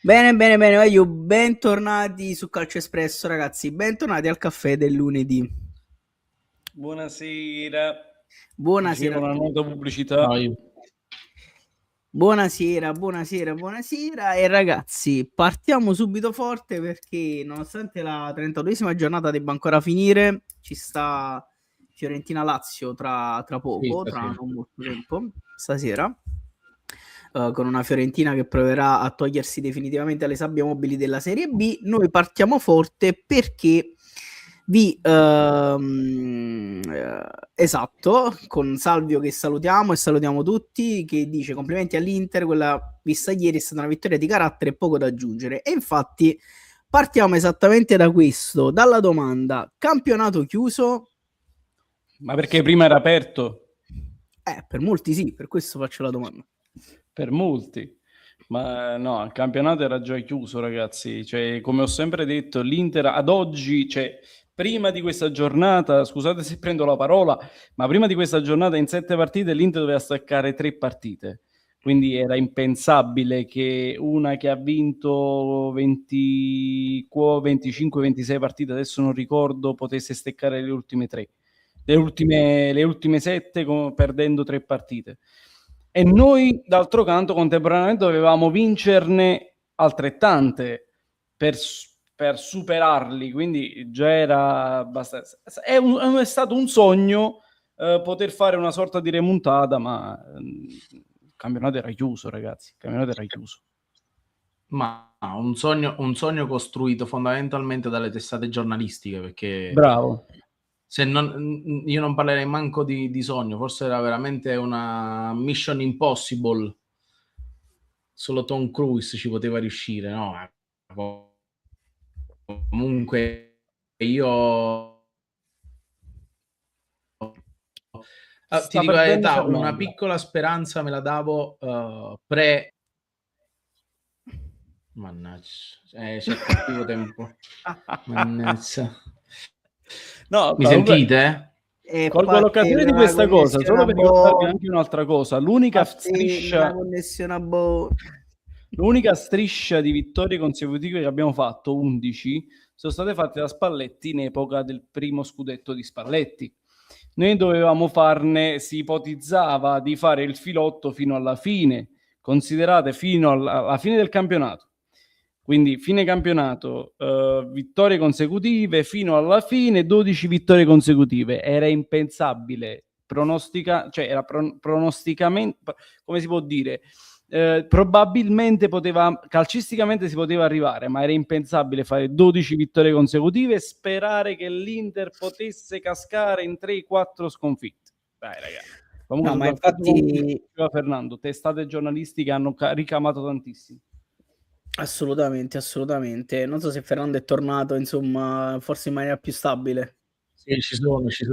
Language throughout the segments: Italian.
Bene, bene, bene, voglio bentornati su Calcio Espresso, ragazzi, bentornati al caffè del lunedì. Buonasera. Buonasera a Dicevo una tutti. nota pubblicità. Buonasera, buonasera, buonasera e ragazzi, partiamo subito forte perché nonostante la 32esima giornata debba ancora finire, ci sta Fiorentina-Lazio tra Sì, poco, tra stasera. non molto tempo, stasera. Con una Fiorentina che proverà a togliersi definitivamente le sabbie mobili della Serie B. Noi partiamo forte perché esatto, con Salvio che salutiamo e salutiamo tutti, che dice complimenti all'Inter, quella vista ieri è stata una vittoria di carattere e poco da aggiungere. E infatti partiamo esattamente da questo, dalla domanda: campionato chiuso? Ma perché prima era aperto? Per molti sì, per questo faccio la domanda. Per molti. Ma no, il campionato era già chiuso, ragazzi. Cioè, come ho sempre detto, l'Inter ad oggi, cioè, prima di questa giornata, scusate se prendo la parola, ma prima di questa giornata in 7 partite l'Inter doveva staccare 3 partite. Quindi era impensabile che una che ha vinto 20, 25, 26 partite, adesso non ricordo, potesse staccare le ultime 3. Le ultime 7 perdendo 3 partite. E noi, d'altro canto, contemporaneamente dovevamo vincerne altrettante per superarli, quindi già era abbastanza... È stato un sogno poter fare una sorta di remontata, ma il campionato era chiuso, ragazzi, il campionato era chiuso. Ma un sogno costruito fondamentalmente dalle testate giornalistiche, perché Bravo. se non, io non parlerei manco di sogno, forse era veramente una mission impossible. Solo Tom Cruise ci poteva riuscire, no? Comunque io ti dico la perdendo verità, una Fernando. piccola speranza me la davo pre... Mannaggia, c'è cattivo tempo. Mannaggia. No, Mi comunque, sentite? colgo l'occasione di questa cosa solo per ricordarvi anche un'altra cosa. L'unica striscia di vittorie consecutive che abbiamo fatto, 11, sono state fatte da Spalletti in epoca del primo scudetto di Spalletti. Noi dovevamo farne, si ipotizzava di fare il filotto fino alla fine, considerate fino alla fine del campionato. Quindi fine campionato, vittorie consecutive, fino alla fine 12 vittorie consecutive. Era impensabile, cioè era pronosticamente, come si può dire, probabilmente calcisticamente si poteva arrivare, ma era impensabile fare 12 vittorie consecutive e sperare che l'Inter potesse cascare in 3-4 sconfitte. Dai, ragazzi. Comunque, No, ma infatti Fernando, testate giornalistiche hanno ricamato tantissimo. assolutamente, assolutamente. Non so se Fernando è tornato, insomma, forse in maniera più stabile. Sì, ci sono. Ci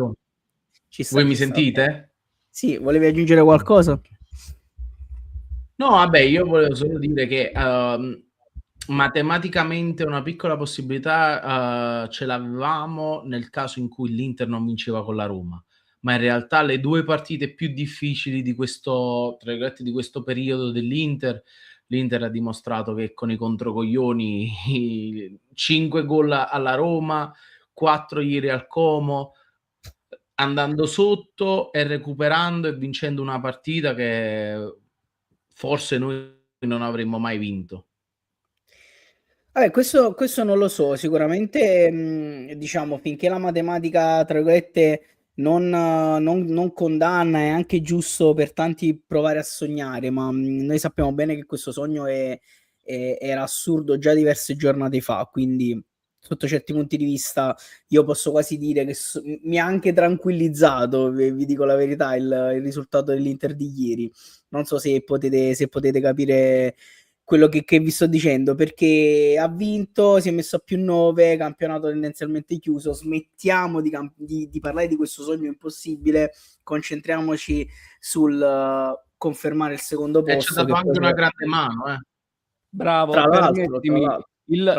sta, Voi mi ci sta. sentite? Sì, volevi aggiungere qualcosa? No, vabbè, io volevo solo dire che matematicamente una piccola possibilità ce l'avevamo nel caso in cui l'Inter non vinceva con la Roma, ma in realtà le due partite più difficili di questo, tra virgolette, di questo periodo dell'Inter, l'Inter ha dimostrato che con i controcoglioni 5 gol alla Roma, 4 ieri al Como, andando sotto e recuperando e vincendo una partita che forse noi non avremmo mai vinto. Vabbè, questo non lo so, sicuramente diciamo finché la matematica, tra virgolette, non condanna, è anche giusto per tanti provare a sognare, ma noi sappiamo bene che questo sogno era assurdo già diverse giornate fa, quindi sotto certi punti di vista io posso quasi dire che mi ha anche tranquillizzato, vi dico la verità, il risultato dell'Inter di ieri. Non so se potete capire quello che vi sto dicendo, perché ha vinto, si è messo a più 9, campionato tendenzialmente chiuso, smettiamo di parlare di questo sogno impossibile, concentriamoci sul confermare il secondo E ci ha posto. dato anche una grande mano. Bravo, Tra e l'altro, permettimi, tra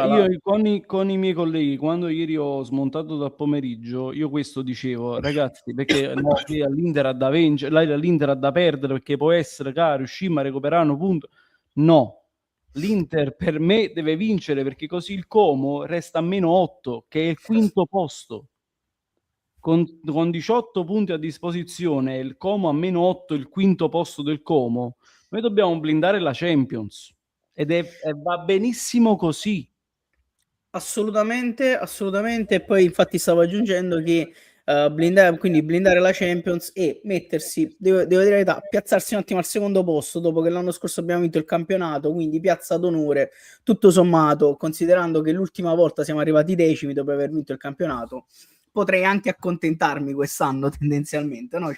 io l'altro. con i miei colleghi, quando ieri ho smontato dal pomeriggio, io questo dicevo, ragazzi, perché no, qui all'Inter ha da vincere, l'Inter ha da perdere, perché può essere che riuscimmo a recuperare un punto. No, L'Inter per me deve vincere, perché così il Como resta a -8, che è il quinto posto. Con 18 punti a disposizione, il Como a -8, il quinto posto del Como. Noi dobbiamo blindare la Champions e va benissimo così. Assolutamente, assolutamente. E poi infatti stavo aggiungendo che blindare la Champions e mettersi, devo dire la verità, piazzarsi un attimo al secondo posto dopo che l'anno scorso abbiamo vinto il campionato, quindi piazza d'onore, tutto sommato, considerando che l'ultima volta siamo arrivati decimi dopo aver vinto il campionato, potrei anche accontentarmi quest'anno tendenzialmente, no?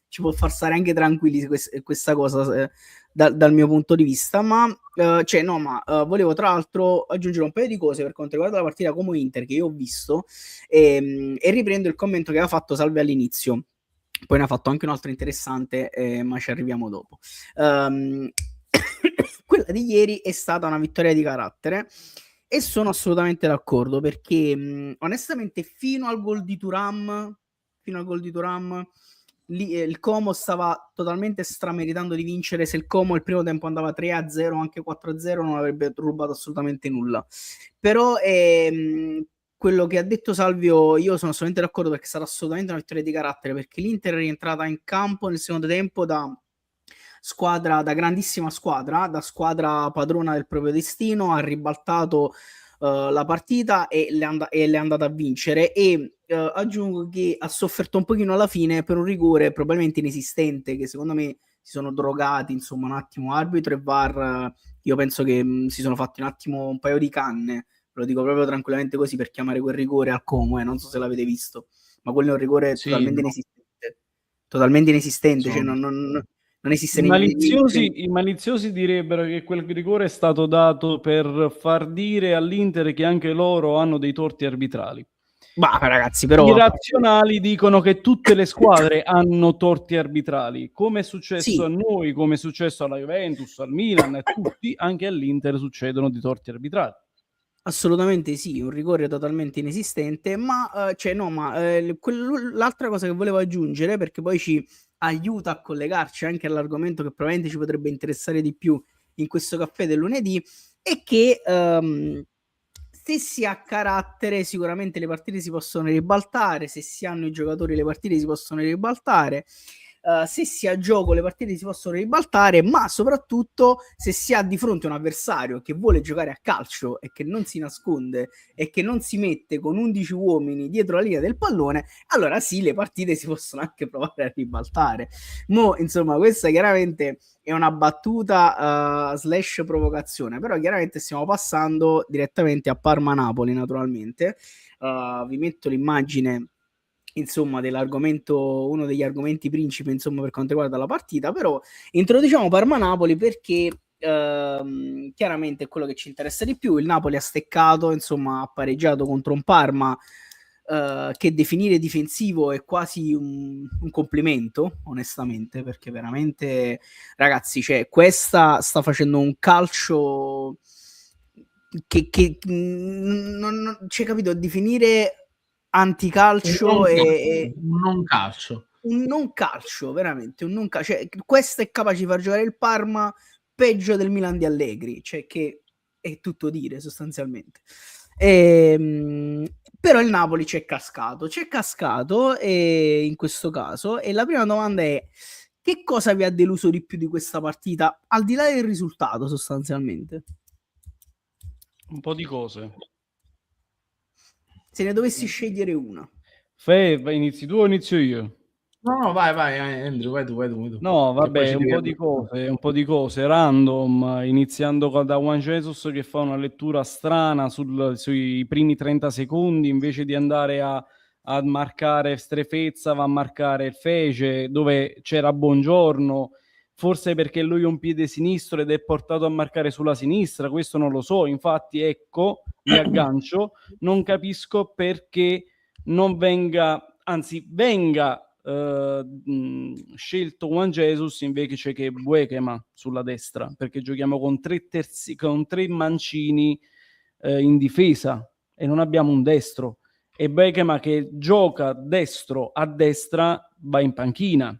Ci può far stare anche tranquilli questa cosa dal mio punto di vista, ma volevo tra l'altro aggiungere un paio di cose per quanto riguarda la partita come Inter che io ho visto e riprendo il commento che aveva fatto Salve all'inizio, poi ne ha fatto anche un altro interessante, ma ci arriviamo dopo. Quella di ieri è stata una vittoria di carattere e sono assolutamente d'accordo perché onestamente fino al gol di Thuram il Como stava totalmente strameritando di vincere. Se il Como il primo tempo andava 3-0, anche 4-0, non avrebbe rubato assolutamente nulla. Però quello che ha detto Salvio, io sono assolutamente d'accordo perché sarà assolutamente una vittoria di carattere, perché l'Inter è rientrata in campo nel secondo tempo da grandissima squadra, da squadra padrona del proprio destino, ha ribaltato la partita e le è andata a vincere e aggiungo che ha sofferto un pochino alla fine per un rigore probabilmente inesistente, che secondo me si sono drogati, insomma, un attimo arbitro e VAR, io penso che si sono fatti un attimo un paio di canne, lo dico proprio tranquillamente così, per chiamare quel rigore al Como, non so se l'avete visto, ma quello è un rigore totalmente inesistente, cioè non esiste I maliziosi direbbero che quel rigore è stato dato per far dire all'Inter che anche loro hanno dei torti arbitrali. Ma ragazzi, però i razionali dicono che tutte le squadre hanno torti arbitrali, come è successo a noi, come è successo alla Juventus, al Milan, a tutti, anche all'Inter succedono di torti arbitrali. Assolutamente sì, un rigore totalmente inesistente, ma l'altra cosa che volevo aggiungere, perché poi ci aiuta a collegarci anche all'argomento che probabilmente ci potrebbe interessare di più in questo caffè del lunedì, è che se si ha carattere sicuramente le partite si possono ribaltare, se si hanno i giocatori le partite si possono ribaltare, se si ha gioco le partite si possono ribaltare, ma soprattutto se si ha di fronte un avversario che vuole giocare a calcio e che non si nasconde e che non si mette con 11 uomini dietro la linea del pallone, allora sì, le partite si possono anche provare a ribaltare. Insomma, questa chiaramente è una battuta slash provocazione, però chiaramente stiamo passando direttamente a Parma-Napoli, naturalmente. Vi metto l'immagine, insomma, dell'argomento, uno degli argomenti principi, insomma, per quanto riguarda la partita, però introduciamo Parma-Napoli perché chiaramente è quello che ci interessa di più. Il Napoli ha steccato, insomma, ha pareggiato contro un Parma che definire difensivo è quasi un complimento, onestamente, perché veramente, ragazzi, cioè, questa sta facendo un calcio che non c'è, capito, definire anticalcio un non calcio, veramente un non calcio, cioè, questo è capace di far giocare il Parma peggio del Milan di Allegri, cioè che è tutto dire sostanzialmente. Però il Napoli c'è cascato e in questo caso, e la prima domanda è: che cosa vi ha deluso di più di questa partita, al di là del risultato sostanzialmente? Un po' di cose. Se ne dovessi scegliere una. Inizi tu o inizio io? No, vai Andrew, vai tu. No, vabbè, un po' di cose random, iniziando da Juan Jesus che fa una lettura strana sui primi 30 secondi, invece di andare a marcare Strefezza, va a marcare Fece, dove c'era Buongiorno, forse perché lui è un piede sinistro ed è portato a marcare sulla sinistra, questo non lo so, infatti ecco, mi aggancio, non capisco perché non venga scelto Juan Jesus invece che Buekema sulla destra, perché giochiamo con tre mancini in difesa e non abbiamo un destro, e Buekema che gioca destro a destra va in panchina.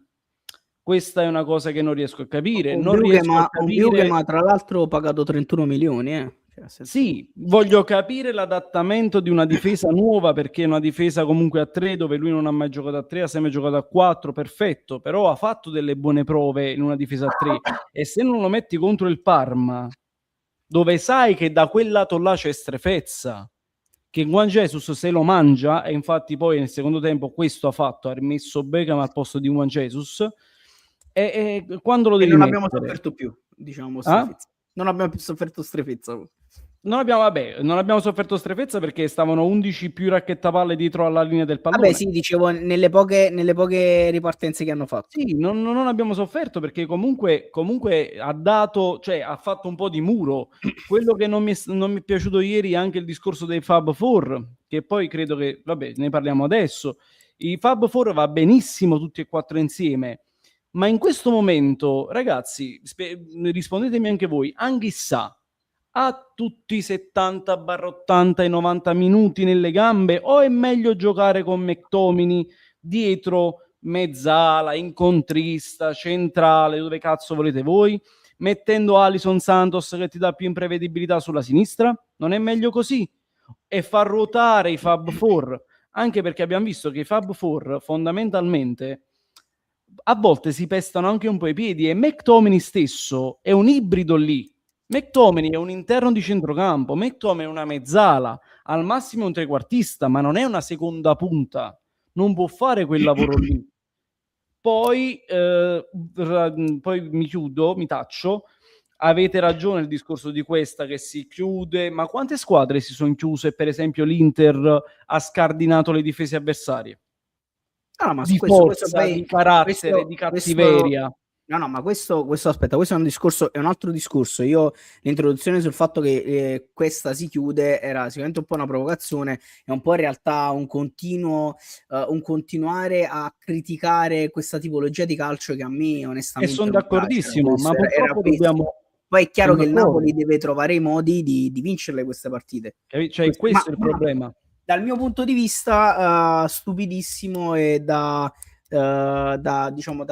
Questa è una cosa che non riesco a capire. Un Non riesco a capire. ma tra l'altro ho pagato 31 milioni, Cioè, Sì, voglio capire l'adattamento di una difesa nuova, perché è una difesa comunque a 3, dove lui non ha mai giocato a 3, ha sempre giocato a 4, perfetto, però ha fatto delle buone prove in una difesa a 3, e se non lo metti contro il Parma, dove sai che da quel lato là c'è strefezza, che Juan Jesus se lo mangia, e infatti poi nel secondo tempo questo ha fatto, ha rimesso Beckham al posto di Juan Jesus, e quando lo E devi non abbiamo mettere? sofferto più, diciamo, Ah? strefezza. Non abbiamo più sofferto strefezza. Non abbiamo sofferto strefezza perché stavano 11 più racchettapalle dietro alla linea del pallone. Vabbè, sì, dicevo, nelle poche ripartenze che hanno fatto. Sì, non abbiamo sofferto perché comunque ha dato, cioè ha fatto un po' di muro. Quello che non mi è piaciuto ieri è anche il discorso dei Fab Four, che poi credo che, vabbè, ne parliamo adesso. I Fab Four va benissimo tutti e 4 insieme, ma in questo momento, ragazzi, rispondetemi anche voi, Anghissà ha tutti i 70/80 e 90 minuti nelle gambe, o è meglio giocare con McTominay dietro mezzala, incontrista, centrale, dove cazzo volete voi, mettendo Alisson Santos che ti dà più imprevedibilità sulla sinistra? Non è meglio così? E far ruotare i Fab Four, anche perché abbiamo visto che i Fab Four fondamentalmente a volte si pestano anche un po' i piedi, e McTominay stesso è un ibrido lì. McTominay è un interno di centrocampo, McTominay è una mezzala, al massimo un trequartista, ma non è una seconda punta, non può fare quel lavoro lì. Poi mi chiudo, mi taccio. Avete ragione il discorso di Questa che si chiude, ma quante squadre si sono chiuse? Per esempio l'Inter ha scardinato le difese avversarie. Ma Di forza, di carattere, di cattiveria. No, ma questo aspetta, questo è un altro discorso. Io l'introduzione sul fatto che Questa si chiude era sicuramente un po' una provocazione, e un po' in realtà un continuare a criticare questa tipologia di calcio che a me onestamente E sono non d'accordissimo, piace. ma purtroppo dobbiamo... Poi è chiaro che il Napoli deve trovare i modi di vincerle queste partite. Cioè, questo è il problema. Dal mio punto di vista, stupidissimo, e da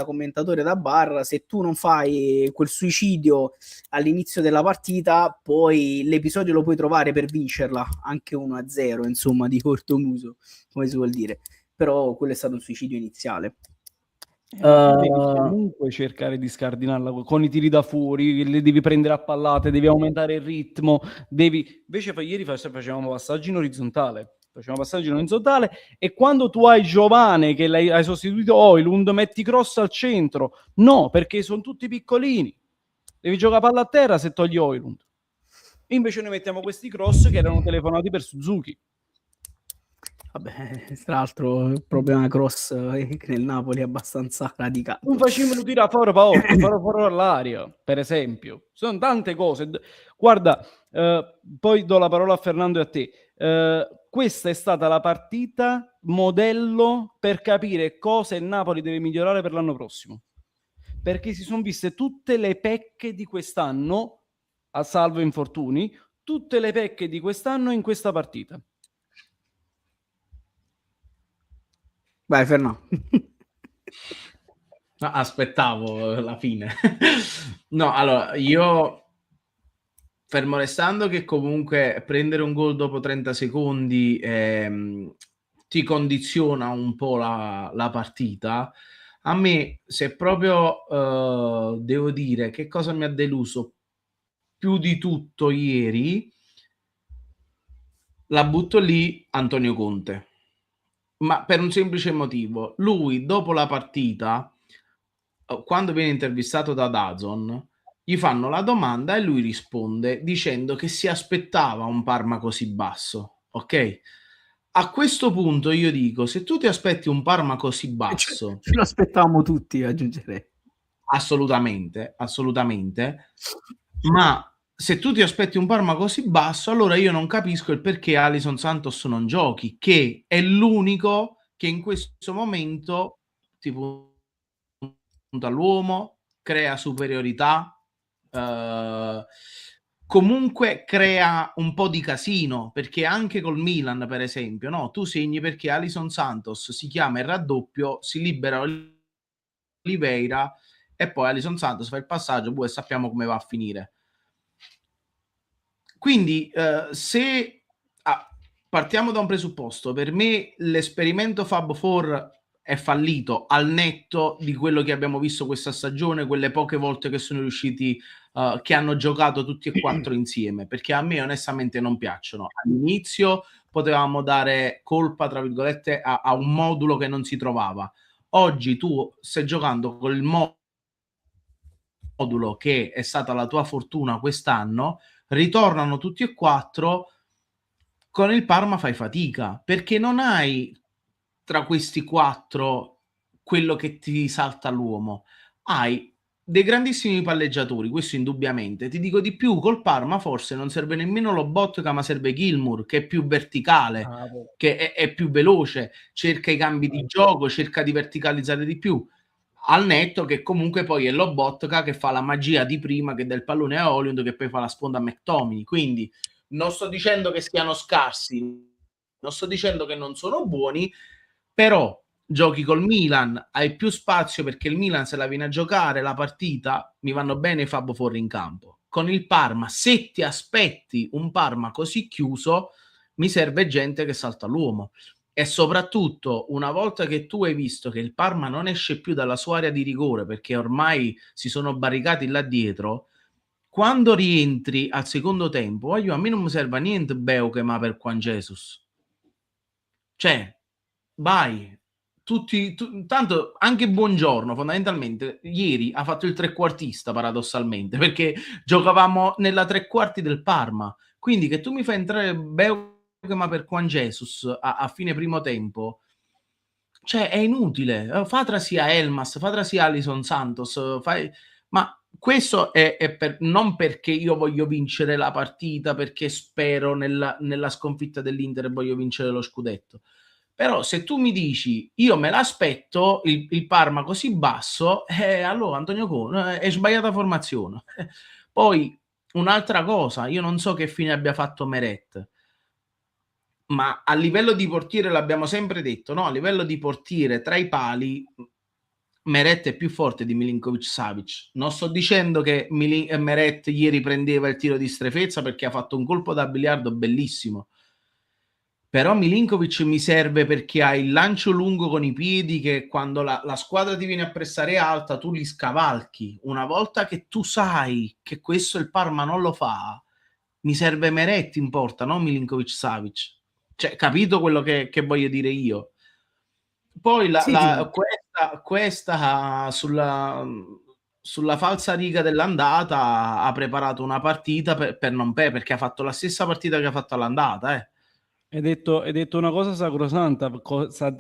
commentatore da bar, se tu non fai quel suicidio all'inizio della partita, poi l'episodio lo puoi trovare per vincerla anche 1-0, insomma, di corto muso, come si vuol dire, però quello è stato un suicidio iniziale. Devi comunque cercare di scardinarla con i tiri da fuori, le devi prendere a pallate, devi aumentare il ritmo, invece ieri facevamo passaggi in orizzontale. E quando tu hai Giovane che hai sostituito Højlund, metti Cross al centro. No, perché sono tutti piccolini. Devi giocare palla a terra se togli Højlund. Invece noi mettiamo questi Cross che erano telefonati per Suzuki. Vabbè, tra l'altro il problema Cross nel Napoli è abbastanza radicato. Non facciamolo tirare fuori all'aria, per esempio. Sono tante cose. Guarda, poi do la parola a Fernando e a te. Questa è stata la partita modello per capire cosa il Napoli deve migliorare per l'anno prossimo, perché si sono viste tutte le pecche di quest'anno, a salvo infortuni, tutte le pecche di quest'anno in questa partita. Vai Fernando. No, aspettavo la fine. No, allora, io fermo restando che comunque prendere un gol dopo 30 secondi ti condiziona un po' la partita. A me, se proprio devo dire che cosa mi ha deluso più di tutto ieri, la butto lì, Antonio Conte. Ma per un semplice motivo: lui dopo la partita, quando viene intervistato da DAZN, gli fanno la domanda e lui risponde dicendo che si aspettava un Parma così basso. Ok? A questo punto io dico, se tu ti aspetti un Parma così basso, ce lo aspettavamo tutti, aggiungerei. Assolutamente, ma se tu ti aspetti un Parma così basso, allora io non capisco il perché Alisson Santos non giochi, che è l'unico che in questo momento ti punta all'uomo, crea superiorità, comunque crea un po' di casino, perché anche col Milan, per esempio, no? Tu segni perché Alisson Santos si chiama il raddoppio, si libera Oliveira e poi Alisson Santos fa il passaggio e sappiamo come va a finire. Quindi se partiamo da un presupposto, per me l'esperimento Fab 4 è fallito al netto di quello che abbiamo visto questa stagione, quelle poche volte che sono riusciti, che hanno giocato tutti e quattro insieme, perché a me onestamente non piacciono. All'inizio potevamo dare colpa, tra virgolette, a un modulo che non si trovava. Oggi tu stai giocando con il modulo che è stata la tua fortuna quest'anno, ritornano tutti e quattro. Con il Parma fai fatica, perché non hai tra questi quattro quello che ti salta l'uomo. Hai dei grandissimi palleggiatori, questo indubbiamente. Ti dico di più, col Parma forse non serve nemmeno Lobotka, ma serve Gilmour, che è più verticale, che è più veloce, cerca i cambi di gioco, cerca di verticalizzare di più. Al netto che comunque poi è Lobotka che fa la magia di prima, che dà il pallone a Hollywood, che poi fa la sponda a McTominay. Quindi non sto dicendo che siano scarsi, non sto dicendo che non sono buoni, però giochi col Milan, hai più spazio perché il Milan se la viene a giocare la partita, mi vanno bene i Fab fuori in campo. Con il Parma, se ti aspetti un Parma così chiuso, mi serve gente che salta l'uomo. E soprattutto, una volta che tu hai visto che il Parma non esce più dalla sua area di rigore perché ormai si sono barricati là dietro, quando rientri al secondo tempo, a me non mi serve a niente Beuke per Juan Jesus. Cioè, vai. Tanto anche Buongiorno, fondamentalmente, ieri ha fatto il trequartista, paradossalmente, perché giocavamo nella tre quarti del Parma. Quindi che tu mi fai entrare Beuke per Juan Jesus a fine primo tempo, cioè è inutile. Fatra sia Elmas, Fatra sia Alisson Santos, ma questo è non perché io voglio vincere la partita, perché spero nella sconfitta dell'Inter e voglio vincere lo scudetto. Però se tu mi dici io me l'aspetto il Parma così basso, allora Antonio Conte è sbagliata formazione. Poi un'altra cosa, io non so che fine abbia fatto Meret, ma a livello di portiere l'abbiamo sempre detto, no? A livello di portiere tra i pali Meret è più forte di Milinkovic-Savic. Non sto dicendo che Meret ieri prendeva il tiro di strefezza perché ha fatto un colpo da biliardo bellissimo, però Milinkovic mi serve perché ha il lancio lungo con i piedi che quando la squadra ti viene a pressare alta tu li scavalchi. Una volta che tu sai che questo il Parma non lo fa, mi serve Meret in porta, non Milinkovic-Savic. Cioè, capito quello che voglio dire io? Poi Sì. questa sulla falsa riga dell'andata ha preparato una partita per non perché ha fatto la stessa partita che ha fatto all'andata. Hai detto una cosa sacrosanta,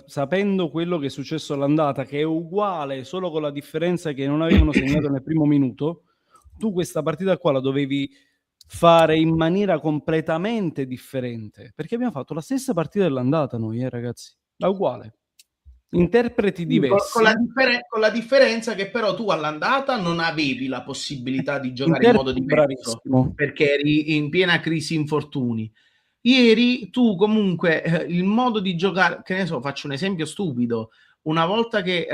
sapendo quello che è successo all'andata, che è uguale, solo con la differenza che non avevano segnato nel primo minuto. Tu questa partita qua la dovevi fare in maniera completamente differente, perché abbiamo fatto la stessa partita dell'andata noi, ragazzi, la uguale. Interpreti diversi. Con la differenza che però tu all'andata non avevi la possibilità di giocare in modo diverso, perché eri in piena crisi infortuni. Ieri tu comunque il modo di giocare, che ne so, faccio un esempio stupido, una volta che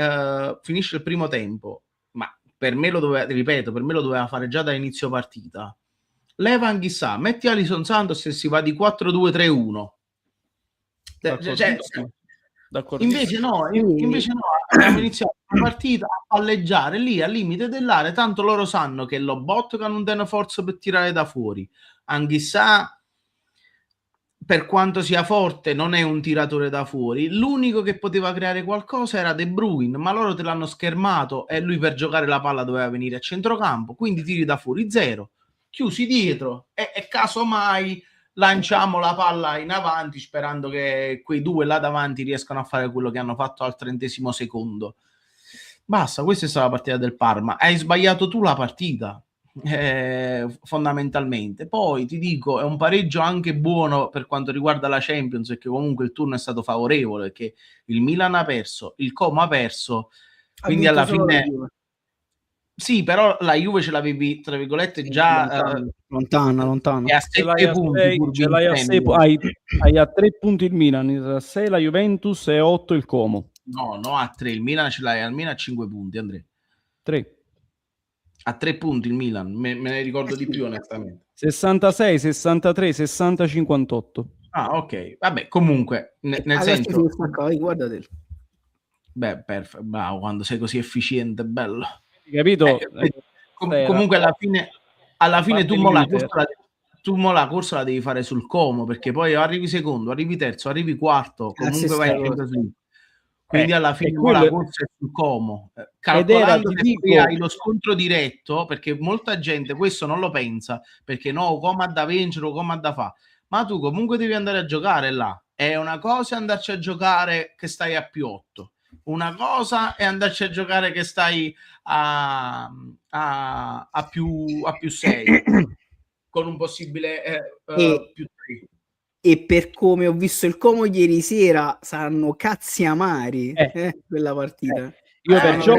finisce il primo tempo, ma per me lo doveva fare già da inizio partita, leva Anghissà, metti Alisson Santos e si va di 4-2-3-1. Invece no, abbiamo iniziato la partita a palleggiare lì al limite dell'area, tanto loro sanno che Lobotka non danno forza per tirare da fuori. Anghissà, per quanto sia forte, non è un tiratore da fuori. L'unico che poteva creare qualcosa era De Bruyne, ma loro te l'hanno schermato e lui per giocare la palla doveva venire a centrocampo, quindi tiri da fuori 0, chiusi dietro e casomai lanciamo la palla in avanti sperando che quei due là davanti riescano a fare quello che hanno fatto al 30° secondo. Basta, questa è stata la partita del Parma. Hai sbagliato tu la partita. Fondamentalmente poi ti dico è un pareggio anche buono per quanto riguarda la Champions, perché comunque il turno è stato favorevole, perché il Milan ha perso, il Como ha perso, quindi alla fine sì, però la Juve ce l'avevi tra virgolette già lontana e a 7 punti hai a 3 punti il Milan, a 6 la Juventus e 8 il Como. No, a 3. Il Milan ce l'hai almeno a 5 punti, Andrea. 3. A 3 punti il Milan, me ne ricordo di più onestamente. 66, 63, 60, 58. Ah, ok. Vabbè, comunque, nel senso... Guardate. Beh, perfetto. Bravo, quando sei così efficiente, bello. Capito? Comunque alla fine tu mo la corsa la devi fare sul Como, perché poi arrivi secondo, arrivi terzo, arrivi quarto, comunque vai in Champions League. Quindi alla fine la corsa è sul Como, calcolando che poi hai lo scontro diretto, perché molta gente questo non lo pensa, perché no, come ha da vincere o come ha da fare, ma tu comunque devi andare a giocare là. È una cosa andarci a giocare che stai a +8, una cosa è andarci a giocare che stai a +6 con un possibile +3. E per come ho visto il Como ieri sera, saranno cazzi amari quella partita. Io perciò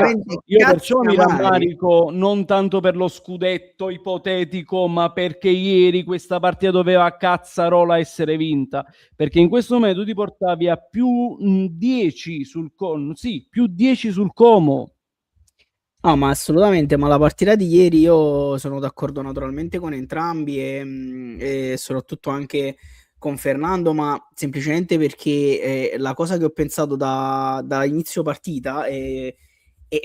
mi rammarico non tanto per lo scudetto ipotetico, ma perché ieri questa partita doveva a cazzarola essere vinta, perché in questo momento tu ti portavi a +10 sul Como, sì, +10 sul Como. No, ma assolutamente, ma la partita di ieri io sono d'accordo naturalmente con entrambi e soprattutto anche con Fernando, ma semplicemente perché la cosa che ho pensato da inizio partita e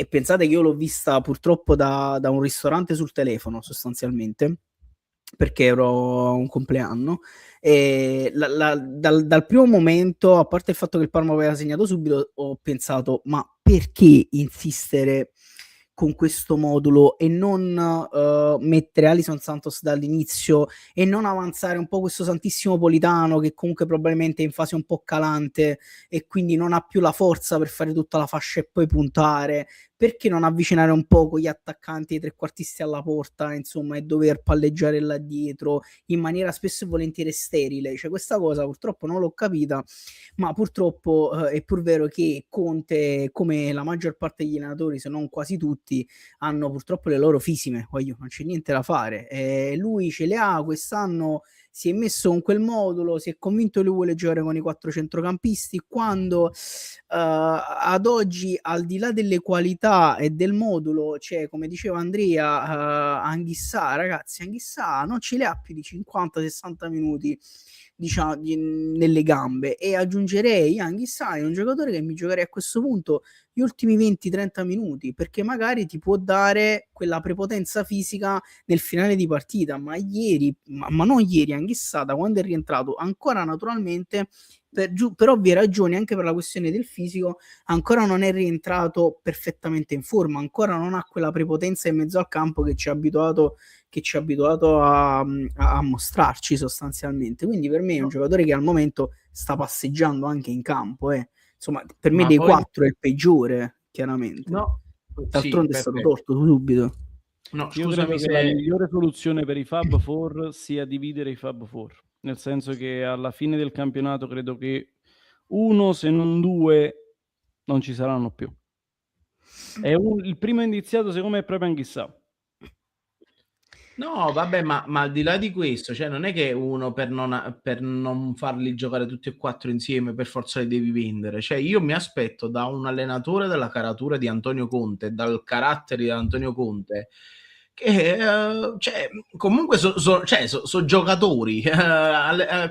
pensate che io l'ho vista purtroppo da un ristorante sul telefono sostanzialmente, perché ero a un compleanno, e dal primo momento, a parte il fatto che il Parma aveva segnato subito, ho pensato, ma perché insistere con questo modulo e non mettere Alisson Santos dall'inizio e non avanzare un po' questo Santissimo Politano che comunque probabilmente è in fase un po' calante e quindi non ha più la forza per fare tutta la fascia e poi puntare? Perché non avvicinare un po' gli attaccanti e i trequartisti alla porta, insomma, e dover palleggiare là dietro in maniera spesso e volentieri sterile? Cioè, questa cosa purtroppo non l'ho capita, ma purtroppo è pur vero che Conte, come la maggior parte degli allenatori, se non quasi tutti, hanno purtroppo le loro fisime, non c'è niente da fare. Lui ce le ha, quest'anno si è messo con quel modulo, si è convinto che lui vuole giocare con i 4 centrocampisti, quando ad oggi, al di là delle qualità e del modulo, c'è, come diceva Andrea, Anghissà, ragazzi, Anghissà non ce le ha più di 50-60 minuti, diciamo, nelle gambe, e aggiungerei Anghissà, è un giocatore che mi giocherei a questo punto gli ultimi 20-30 minuti, perché magari ti può dare quella prepotenza fisica nel finale di partita, ma ieri, ma non ieri, Anghissà, da quando è rientrato, ancora naturalmente per ovvie ragioni, anche per la questione del fisico, ancora non è rientrato perfettamente in forma, ancora non ha quella prepotenza in mezzo al campo che ci ha abituato a mostrarci sostanzialmente. Quindi per me è un giocatore che al momento sta passeggiando anche in campo, insomma, per me dei 4 è il peggiore, chiaramente. D'altronde è stato torto subito. No, io credo che la migliore soluzione per i Fab Four sia dividere i Fab Four, nel senso che alla fine del campionato credo che uno, se non due, non ci saranno più. Il primo indiziato secondo me è proprio Anghissà. No, vabbè, ma al di là di questo, cioè non è che uno per non farli giocare tutti e 4 insieme per forza li devi vendere. Cioè io mi aspetto da un allenatore della caratura di Antonio Conte, dal carattere di Antonio Conte, che cioè, comunque sono giocatori.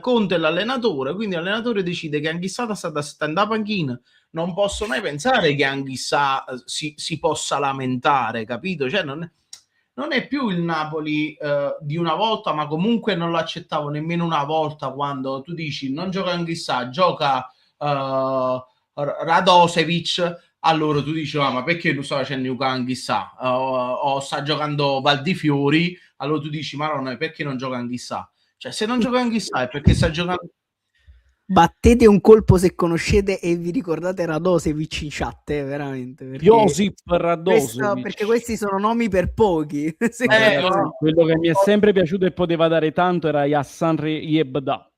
Conte è l'allenatore, quindi l'allenatore decide che Anghissà sta da panchina. Non posso mai pensare che Anghissà si possa lamentare, capito? Cioè non è più il Napoli di una volta, ma comunque non lo accettavo nemmeno una volta quando tu dici non gioca Anghissà, gioca Radosevic, allora tu dici ma perché non sta facendo giocare Anghissà o sta giocando Valdifiori, allora tu dici ma no, perché non gioca Anghissà? Cioè se non gioca Anghissà è perché sta giocando. Battete un colpo se conoscete e vi ricordate Radosevic in chat, veramente. Josip Radosevic. Perché questi sono nomi per pochi. Quello che mi è sempre piaciuto e poteva dare tanto era Hassan Yebda.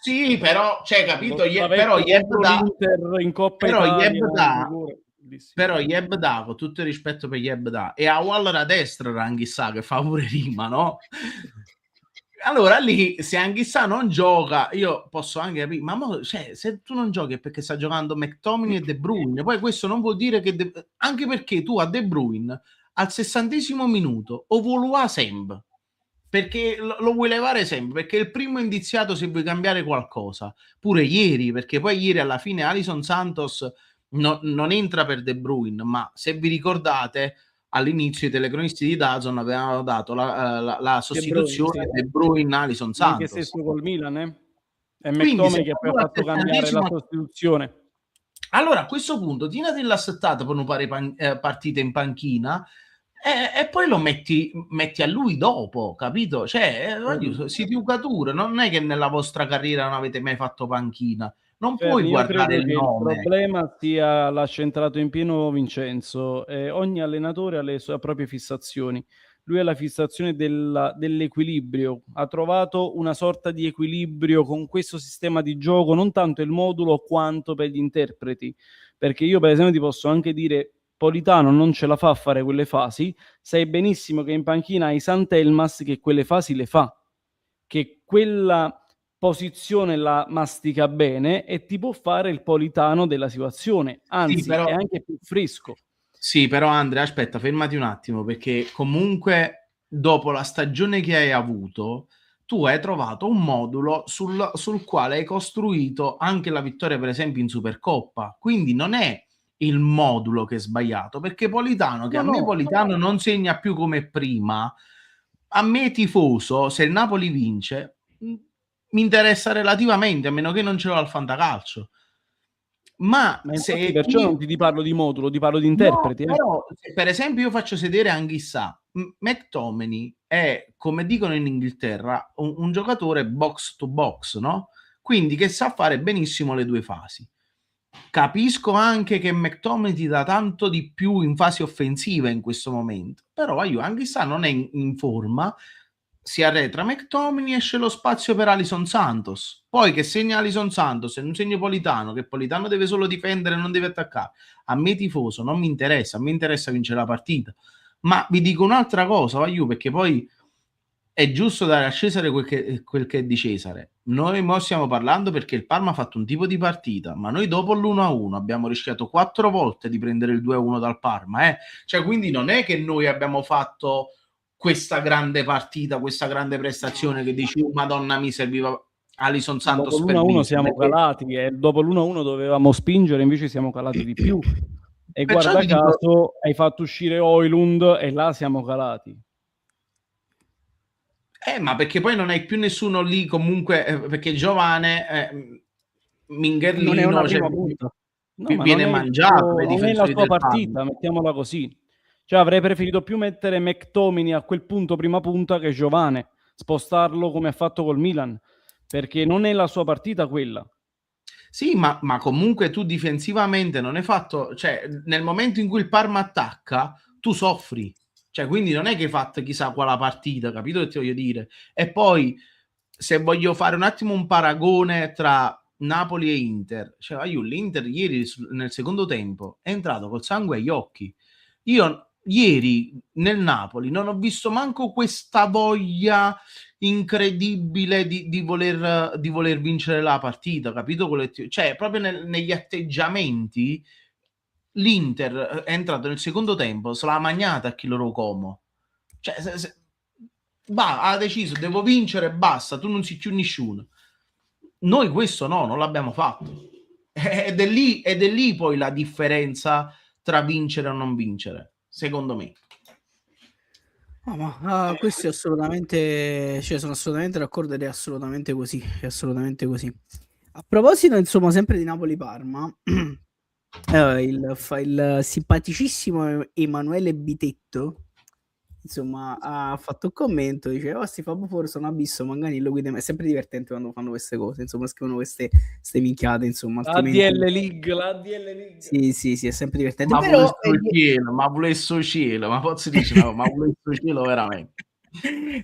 Sì, però, cioè, capito? Però Yebda, con tutto il rispetto per Yebda, e a Waller a destra Anghissà che fa pure rima, no? Allora lì, se Anghissà non gioca, io posso anche capire, ma cioè, se tu non giochi è perché sta giocando McTominay e De Bruyne. Poi questo non vuol dire che anche perché tu a De Bruyne al 60° minuto o vuoi sempre, perché lo vuoi levare sempre, perché è il primo indiziato se vuoi cambiare qualcosa. Pure ieri, perché poi ieri alla fine Alisson Santos non entra per De Bruyne, ma se vi ricordate all'inizio i telecronisti di DAZN avevano dato la sostituzione sì. De Bruyne Alisson Anche Santos. stesso col Milan, È Quindi McTominay che poi ha fatto cambiare la sostituzione. Allora a questo punto tirati l'assettata per non fare partite in panchina e poi lo metti a lui dopo, capito? Cioè, siete educature, non è che nella vostra carriera non avete mai fatto panchina. Non puoi Io guardare credo il che nome. il problema sia, l'ha centrato in pieno Vincenzo. Ogni allenatore ha le sue proprie fissazioni. Lui ha la fissazione dell'equilibrio. Ha trovato una sorta di equilibrio con questo sistema di gioco, non tanto il modulo quanto per gli interpreti. Perché io, per esempio, ti posso anche dire Politano non ce la fa a fare quelle fasi. Sai benissimo che in panchina hai Santelmas che quelle fasi le fa. Che quella posizione la mastica bene e ti può fare il Politano della situazione, anzi sì, però, è anche più fresco. Sì, però Andrea, aspetta, fermati un attimo, perché comunque dopo la stagione che hai avuto, tu hai trovato un modulo sul quale hai costruito anche la vittoria, per esempio, in Supercoppa. Quindi non è il modulo che è sbagliato, perché Politano, che a me Politano non segna più come prima, a me tifoso, se il Napoli vince, mi interessa relativamente, a meno che non ce l'ho al fantacalcio. Ma infatti perciò non ti parlo di modulo, ti parlo di interpreti. No, però, per esempio io faccio sedere Anghissà. McTominay è, come dicono in Inghilterra, un giocatore box to box, no? Quindi che sa fare benissimo le due fasi. Capisco anche che McTominay ti dà tanto di più in fase offensiva in questo momento, però io Anghissà non è in forma, si arretra McTominay, esce lo spazio per Alisson Santos. Poi che segna Alisson Santos e non segna Politano, che Politano deve solo difendere e non deve attaccare. A me tifoso non mi interessa, a me interessa vincere la partita. Ma vi dico un'altra cosa, perché poi è giusto dare a Cesare quel che è di Cesare. Noi mo stiamo parlando perché il Parma ha fatto un tipo di partita, ma noi dopo l'1-1 abbiamo rischiato 4 volte di prendere il 2-1 dal Parma. Cioè, quindi non è che noi abbiamo fatto questa grande partita, questa grande prestazione che dici, Madonna mi serviva Alisson Santos dopo per l'1-1 vincere. siamo calati e dopo l'1-1 dovevamo spingere, invece siamo calati di più. E Perciò guarda caso hai fatto uscire Højlund e là siamo calati. Ma perché poi non hai più nessuno lì comunque, perché Giovane Mingerlino non è una prima punta. No, ma viene mangiato dai non è la difensori sua del partita, Parma. mettiamola così. Cioè avrei preferito più mettere McTominay a quel punto prima punta che Giovane, spostarlo come ha fatto col Milan, perché non è la sua partita quella. Sì, ma comunque tu difensivamente non hai fatto, cioè nel momento in cui il Parma attacca, tu soffri. Cioè, quindi non è che hai fatto chissà quale partita, capito che ti voglio dire? E poi, se voglio fare un attimo un paragone tra Napoli e Inter, cioè io l'Inter ieri nel secondo tempo è entrato col sangue agli occhi. Io ieri nel Napoli non ho visto manco questa voglia incredibile di voler vincere la partita, capito? Cioè, proprio negli atteggiamenti l'Inter è entrato nel secondo tempo, se l'ha magnata a chi loro como. Cioè, ha deciso, devo vincere, basta, tu non sei più nessuno. Noi questo no, non l'abbiamo fatto. Ed è lì poi la differenza tra vincere o non vincere, secondo me. Questo è assolutamente, cioè sono assolutamente d'accordo ed è assolutamente così, è assolutamente così. A proposito, insomma, sempre di Napoli-Parma, il simpaticissimo Emanuele Bitetto, insomma, ha fatto un commento, dice, sti fa fuori sono abisso, magari lo guida, è sempre divertente quando fanno queste cose, insomma, scrivono queste minchiate, insomma, altrimenti... la ADL League. Sì, è sempre divertente. Ma però vuole cielo, ma posso dire, no, ma vuole cielo veramente.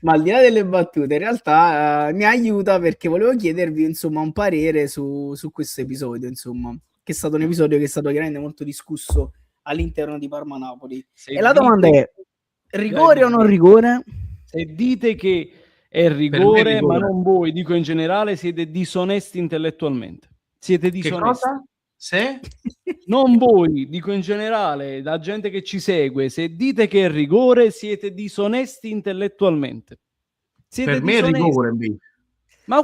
Ma al di là delle battute, in realtà mi aiuta perché volevo chiedervi, insomma, un parere su questo episodio, insomma, che è stato un episodio che è stato chiaramente molto discusso all'interno di Parma-Napoli. E la domanda è, rigore o non rigore? Se dite che è rigore, rigore. ma non voi, dico in generale, siete disonesti intellettualmente. Siete Che disonesti. cosa? Se? Non voi, dico in generale, la gente che ci segue, se dite che è rigore, siete disonesti intellettualmente. Siete Per me è disonesti. rigore, invece. Ma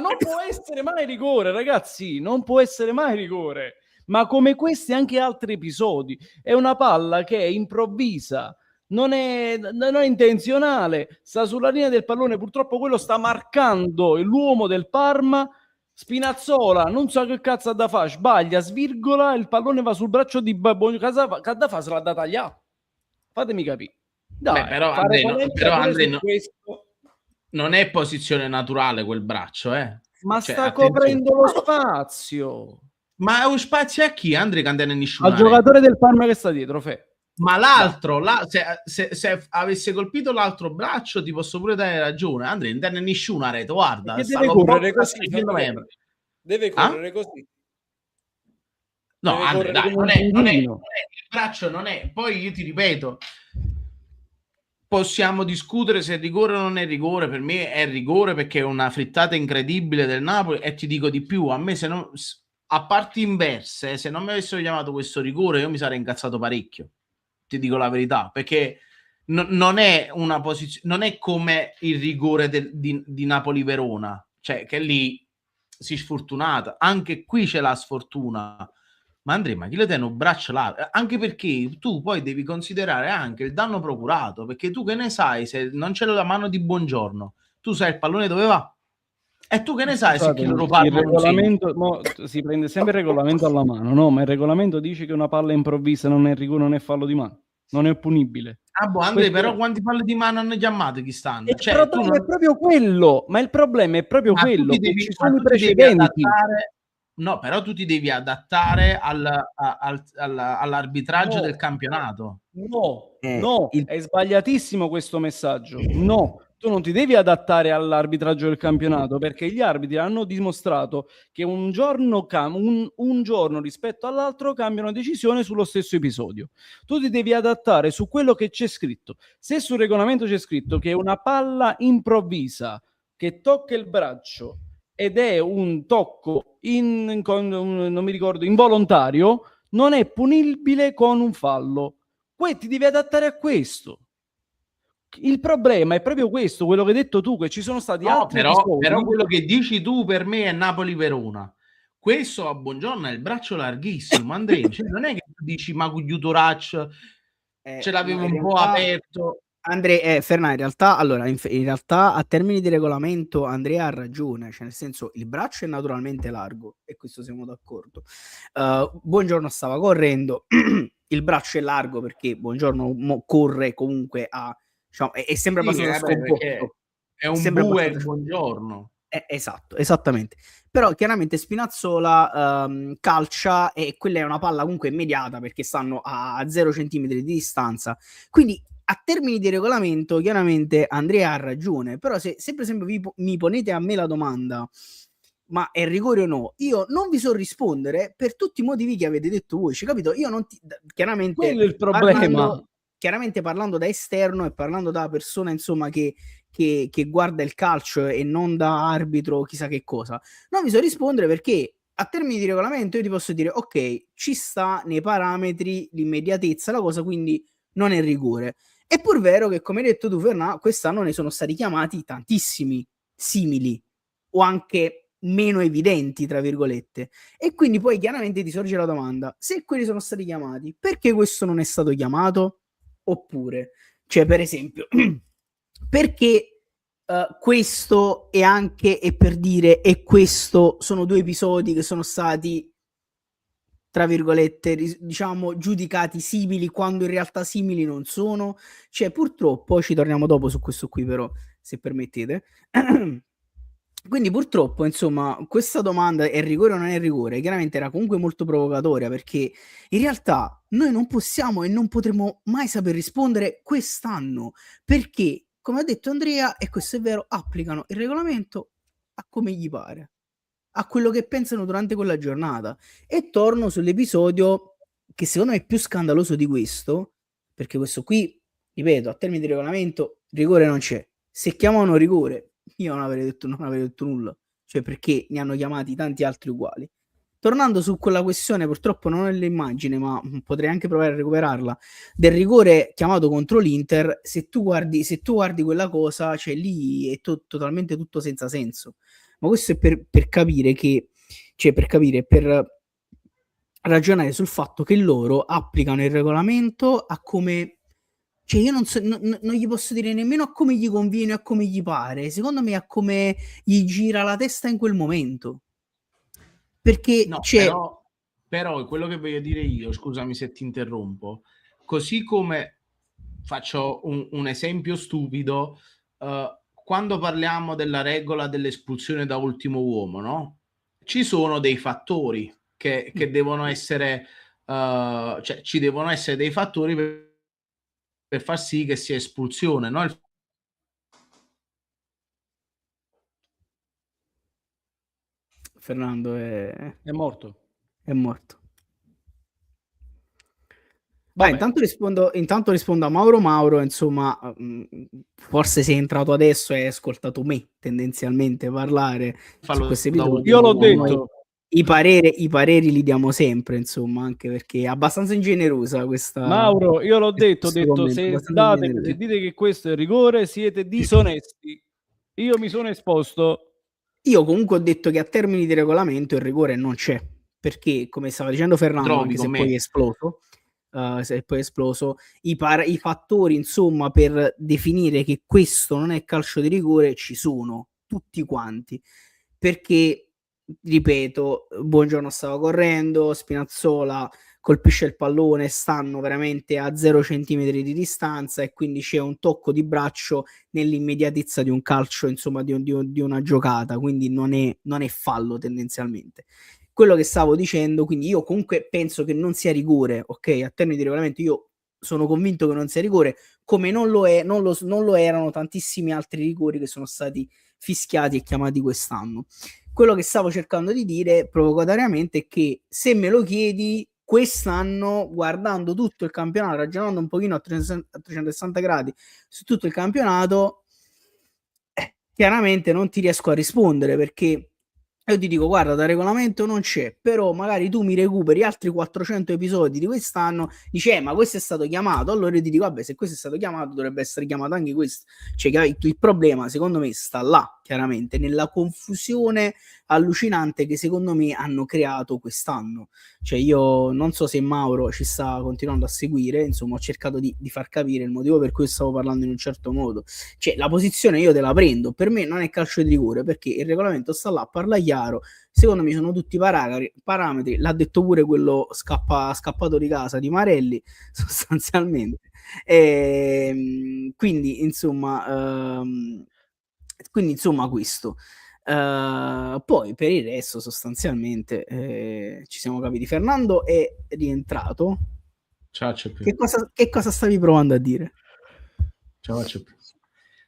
non può essere mai rigore, ragazzi, non può essere mai rigore. Ma come questi anche altri episodi, è una palla che è improvvisa, non è intenzionale, sta sulla linea del pallone, purtroppo quello sta marcando l'uomo del Parma, Spinazzola, non so che cazzo ha da fare, sbaglia, svirgola, il pallone va sul braccio di Cadafà, se l'ha da tagliare. Fatemi capire. Dai, Beh, però fare Andrea, polemica pure su questo. non è posizione naturale quel braccio, Ma cioè, sta attenzione. coprendo lo spazio. Ma è un spazio a chi? Andrea Candela Al giocatore del Parma che sta dietro, Ma l'altro, se avesse colpito l'altro braccio, ti posso pure dare ragione. Andrea, non tiene nessuna rete, guarda, che sta deve con correre botta così, secondo me. deve correre così. No, Deve Andrea, correre dai, come un pinguino. il braccio non è. Poi io ti ripeto, possiamo discutere se è rigore o non è rigore. Per me è rigore perché è una frittata incredibile del Napoli. E ti dico di più, a me se non, a parti inverse, se non mi avessero chiamato questo rigore, io mi sarei incazzato parecchio. Ti dico la verità, perché non è una posizione, non è come il rigore di Napoli-Verona, cioè che lì si sfortunata. Anche qui c'è la sfortuna. Ma Andrea, ma chi le tiene un braccio là? Anche perché tu poi devi considerare anche il danno procurato, perché tu che ne sai se non c'è la mano di Buongiorno, tu sai il pallone dove va? E tu che ne sai se chi loro Il Parma non segna? regolamento, si prende sempre il regolamento alla mano, no? Ma il regolamento dice che una palla improvvisa non è rigore, non è fallo di mano, non è punibile. Ah, boh, Andrea, però quanti palle di mano hanno chiamate chi stanno? Il Cioè, problema è proprio quello, ma il problema è proprio quello, che ci sono i precedenti. No, però tu ti devi adattare all'arbitraggio del campionato. No, è sbagliatissimo questo messaggio. No, tu non ti devi adattare all'arbitraggio del campionato perché gli arbitri hanno dimostrato che un giorno rispetto all'altro cambiano decisione sullo stesso episodio. Tu ti devi adattare su quello che c'è scritto. Se sul regolamento c'è scritto che una palla improvvisa che tocca il braccio ed è un tocco non mi ricordo, involontario, non è punibile con un fallo. Poi ti devi adattare a questo. Il problema è proprio questo, quello che hai detto tu, che ci sono stati altri episodi. Però quello che dici tu per me è Napoli-Verona. Questo a Buongiorno è il braccio larghissimo, Andrea. Cioè, non è che tu dici ma Gugliutorac ce l'avevo un po' aperto. Andrea, Fernando, in realtà a termini di regolamento Andrea ha ragione, cioè nel senso il braccio è naturalmente largo e questo siamo d'accordo. Buongiorno stava correndo, il braccio è largo perché Buongiorno corre comunque a, diciamo, è sempre abbastanza scomposto. È un bue Buongiorno. Esatto, esattamente. Però chiaramente Spinazzola calcia e quella è una palla comunque immediata perché stanno a 0 centimetri di distanza. Quindi a termini di regolamento chiaramente Andrea ha ragione, però se per esempio mi ponete a me la domanda ma è rigore o no, io non vi so rispondere per tutti i motivi che avete detto voi, cioè, capito? Io non chiaramente quello è il problema. Chiaramente parlando da esterno e parlando da persona insomma che guarda il calcio e non da arbitro chissà che cosa, non vi so rispondere perché a termini di regolamento io ti posso dire ok, ci sta nei parametri l'immediatezza la cosa, quindi non è rigore. È pur vero che come hai detto tu Fernà, quest'anno ne sono stati chiamati tantissimi simili o anche meno evidenti tra virgolette, e quindi poi chiaramente ti sorge la domanda: se quelli sono stati chiamati, perché questo non è stato chiamato? Oppure, cioè per esempio perché questo è anche, e per dire, e questo sono due episodi che sono stati tra virgolette diciamo giudicati simili quando in realtà simili non sono, cioè purtroppo ci torniamo dopo su questo qui però se permettete. Quindi purtroppo insomma questa domanda è rigore o non è rigore chiaramente era comunque molto provocatoria perché in realtà noi non possiamo e non potremo mai saper rispondere quest'anno perché come ha detto Andrea, e questo è vero, applicano il regolamento a come gli pare, a quello che pensano durante quella giornata. E torno sull'episodio che secondo me è più scandaloso di questo, perché questo qui, ripeto, a termini di regolamento rigore non c'è, se chiamano rigore, io non avrei detto nulla, cioè perché ne hanno chiamati tanti altri uguali. Tornando su quella questione, purtroppo non ho l'immagine, ma potrei anche provare a recuperarla, del rigore chiamato contro l'Inter, se tu guardi quella cosa, cioè lì è totalmente tutto senza senso. Ma questo è per capire che, cioè per ragionare sul fatto che loro applicano il regolamento a come, cioè io non gli posso dire nemmeno a come gli conviene o a come gli pare, secondo me a come gli gira la testa in quel momento. Perché No, c'è... però quello che voglio dire io, scusami se ti interrompo, così come faccio un esempio stupido, quando parliamo della regola dell'espulsione da ultimo uomo, no? Ci sono dei fattori che devono essere, cioè ci devono essere dei fattori per far sì che sia espulsione, no? Fernando è morto. morto. Vabbè. Intanto rispondo a Mauro, insomma, forse sei entrato adesso e hai ascoltato me tendenzialmente parlare su questo episodio. Io l'ho detto. I pareri li diamo sempre, insomma, anche perché è abbastanza ingenerosa questa. Mauro, io l'ho detto, se dite che questo è rigore, siete disonesti. Io mi sono esposto. Io comunque ho detto che a termini di regolamento il rigore non c'è, perché come stava dicendo Fernando, anche se poi è esploso, i fattori insomma per definire che questo non è calcio di rigore ci sono, tutti quanti, perché ripeto, Buongiorno stava correndo, Spinazzola colpisce il pallone, stanno veramente a 0 centimetri di distanza e quindi c'è un tocco di braccio nell'immediatezza di un calcio, insomma di una giocata, quindi non è fallo tendenzialmente. Quello che stavo dicendo, quindi io comunque penso che non sia rigore, ok? A termini di regolamento io sono convinto che non sia rigore, come non lo erano tantissimi altri rigori che sono stati fischiati e chiamati quest'anno. Quello che stavo cercando di dire provocatoriamente è che se me lo chiedi quest'anno, guardando tutto il campionato, ragionando un pochino a 360 gradi su tutto il campionato, chiaramente non ti riesco a rispondere, perché io ti dico guarda, da regolamento non c'è, però magari tu mi recuperi altri 400 episodi di quest'anno, dici ma questo è stato chiamato, allora io ti dico vabbè, se questo è stato chiamato dovrebbe essere chiamato anche questo. Cioè il problema secondo me sta là, chiaramente nella confusione allucinante che secondo me hanno creato quest'anno. Cioè io non so se Mauro ci sta continuando a seguire, insomma ho cercato di far capire il motivo per cui stavo parlando in un certo modo. Cioè la posizione io te la prendo, per me non è calcio di rigore perché il regolamento sta là, parla chiaro, secondo me sono tutti parametri, l'ha detto pure quello scappato di casa di Marelli sostanzialmente, quindi insomma questo. Poi per il resto sostanzialmente ci siamo capiti. Fernando è rientrato. Ciao, che cosa stavi provando a dire? Ciao.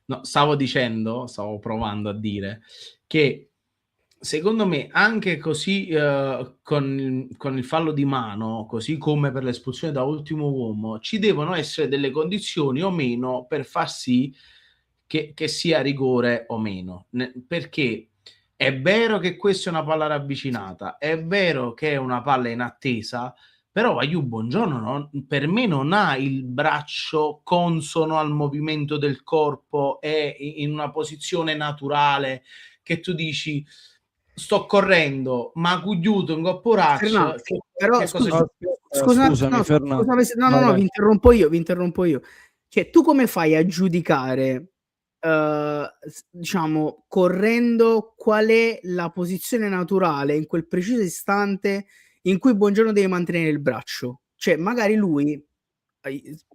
No, stavo provando a dire che secondo me anche così con il fallo di mano, così come per l'espulsione da ultimo uomo, ci devono essere delle condizioni o meno per far sì che sia rigore o meno, perché è vero che questa è una palla ravvicinata, è vero che è una palla in attesa, però Aiù Buongiorno per me non ha il braccio consono al movimento del corpo, è in una posizione naturale che tu dici sto correndo ma cugliuto in copporaccio, scusami Fernando. No, vi interrompo io. Cioè tu come fai a giudicare diciamo correndo qual è la posizione naturale in quel preciso istante in cui Buongiorno deve mantenere il braccio? Cioè magari lui,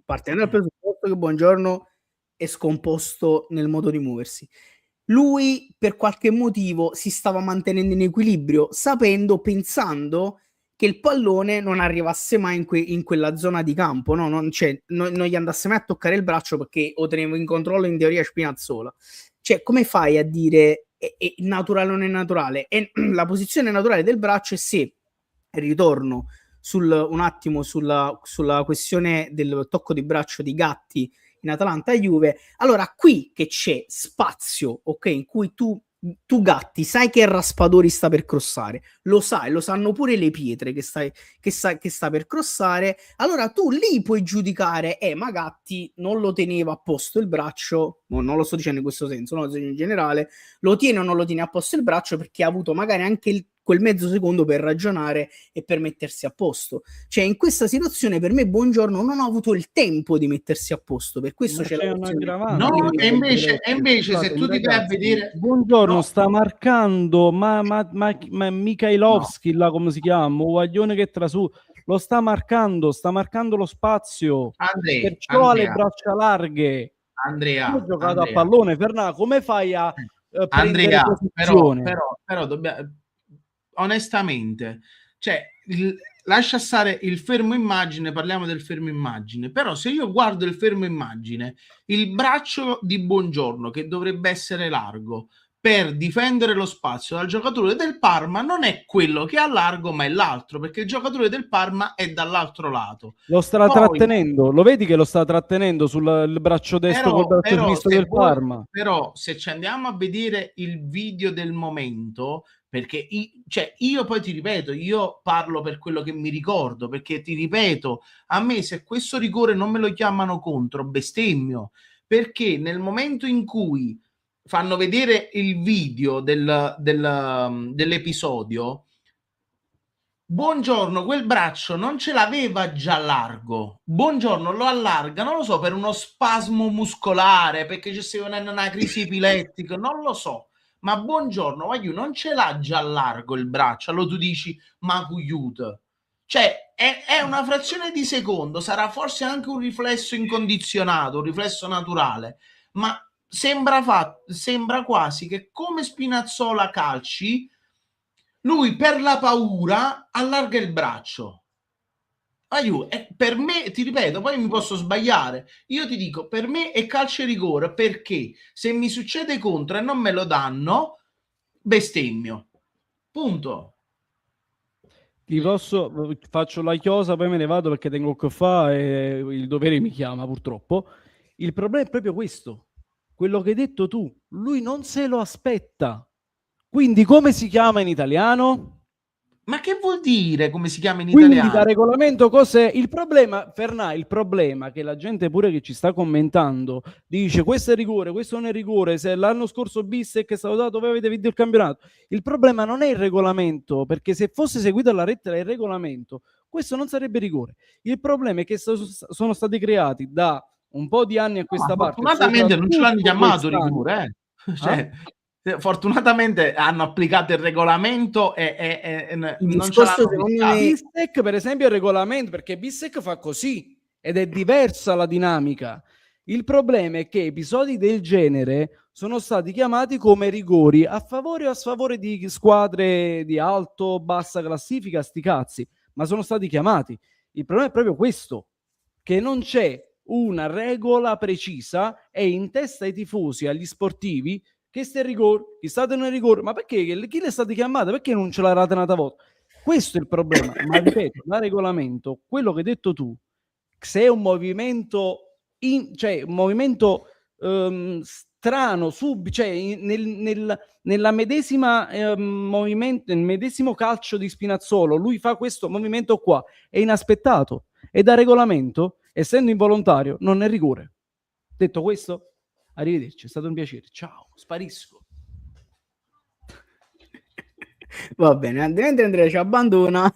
partendo dal presupposto che Buongiorno è scomposto nel modo di muoversi, lui per qualche motivo si stava mantenendo in equilibrio, pensando che il pallone non arrivasse mai in quella zona di campo, no? Non gli andasse mai a toccare il braccio perché lo tenevo in controllo in teoria Spinazzola. Cioè, come fai a dire è naturale o non è naturale? E la posizione naturale del braccio è se ritorno un attimo sulla questione del tocco di braccio di Gatti in Atalanta-Juve. Allora qui che c'è spazio, ok, in cui tu Gatti sai che Raspadori sta per crossare, lo sai, lo sanno pure le pietre che sta per crossare, allora tu lì puoi giudicare, ma Gatti non lo teneva a posto il braccio, non lo sto dicendo in questo senso, no, in generale, lo tiene o non lo tiene a posto il braccio perché ha avuto magari anche quel mezzo secondo per ragionare e per mettersi a posto. Cioè in questa situazione per me Buongiorno non ha avuto il tempo di mettersi a posto, per questo c'è c'è un'aggravante. No, e invece se tu ti vai a vedere Buongiorno, sta marcando ma Mikhailovski, là come si chiama, un guaglione che trasu, lo sta marcando lo spazio, perciò ha le braccia larghe. Andrea, ho giocato a pallone, Fernà, come fai a prendere Andrea, posizione? però dobbiamo, onestamente, cioè lascia stare il fermo immagine, parliamo del fermo immagine, però se io guardo il fermo immagine, il braccio di Buongiorno che dovrebbe essere largo per difendere lo spazio dal giocatore del Parma non è quello che ha largo ma è l'altro, perché il giocatore del Parma è dall'altro lato. Lo sta trattenendo, lo vedi che lo sta trattenendo sul braccio destro col braccio sinistro del Parma. Però se ci andiamo a vedere il video del momento, perché io poi ti ripeto, io parlo per quello che mi ricordo, perché ti ripeto, a me se questo rigore non me lo chiamano contro, bestemmio, perché nel momento in cui fanno vedere il video dell'episodio, Buongiorno quel braccio non ce l'aveva già largo, Buongiorno lo allarga, non lo so, per uno spasmo muscolare, perché c'è una crisi epilettica, non lo so, ma Buongiorno non ce l'ha già largo il braccio, allora tu dici ma cugliute, cioè è una frazione di secondo, sarà forse anche un riflesso incondizionato, un riflesso naturale, ma sembra quasi che come Spinazzola calci, lui per la paura allarga il braccio. Per me, ti ripeto, poi mi posso sbagliare, io ti dico, per me è calcio e rigore, perché se mi succede contro e non me lo danno, bestemmio, punto. Faccio la chiosa, poi me ne vado perché tengo che fa e il dovere mi chiama purtroppo. Il problema è proprio questo, quello che hai detto tu, lui non se lo aspetta. Quindi come si chiama in italiano? Ma che vuol dire come si chiama in Quindi italiano? da regolamento cos'è? Il problema, Fernà, il problema che la gente pure che ci sta commentando dice questo è rigore, questo non è rigore, se l'anno scorso Bissek è stato dato, voi avete vinto il campionato. Il problema non è il regolamento, perché se fosse seguito alla lettera il regolamento, questo non sarebbe rigore. Il problema è che sono stati creati da un po' di anni a questa parte. Fortunatamente non ce l'hanno chiamato rigore, cioè, fortunatamente hanno applicato il regolamento e non ce l'hanno applicato. Bissek per esempio il regolamento, perché Bissek fa così ed è diversa la dinamica. Il problema è che episodi del genere sono stati chiamati come rigori a favore o a sfavore di squadre di alto bassa classifica, sti cazzi, ma sono stati chiamati. Il problema è proprio questo, che non c'è una regola precisa e in testa ai tifosi, agli sportivi, che sta in rigore, chi sta in rigore, ma perché? Chi le state chiamate? Perché non ce l'ha ratenata volta? Questo è il problema, ma ripeto, da regolamento, quello che hai detto tu, se è un movimento, cioè un movimento strano, cioè nella medesima movimento, nel medesimo calcio di Spinazzolo, lui fa questo movimento qua, è inaspettato, e da regolamento, essendo involontario, non è rigore. Detto questo, arrivederci, è stato un piacere. Ciao, sparisco. Va bene, altrimenti Andrea ci abbandona.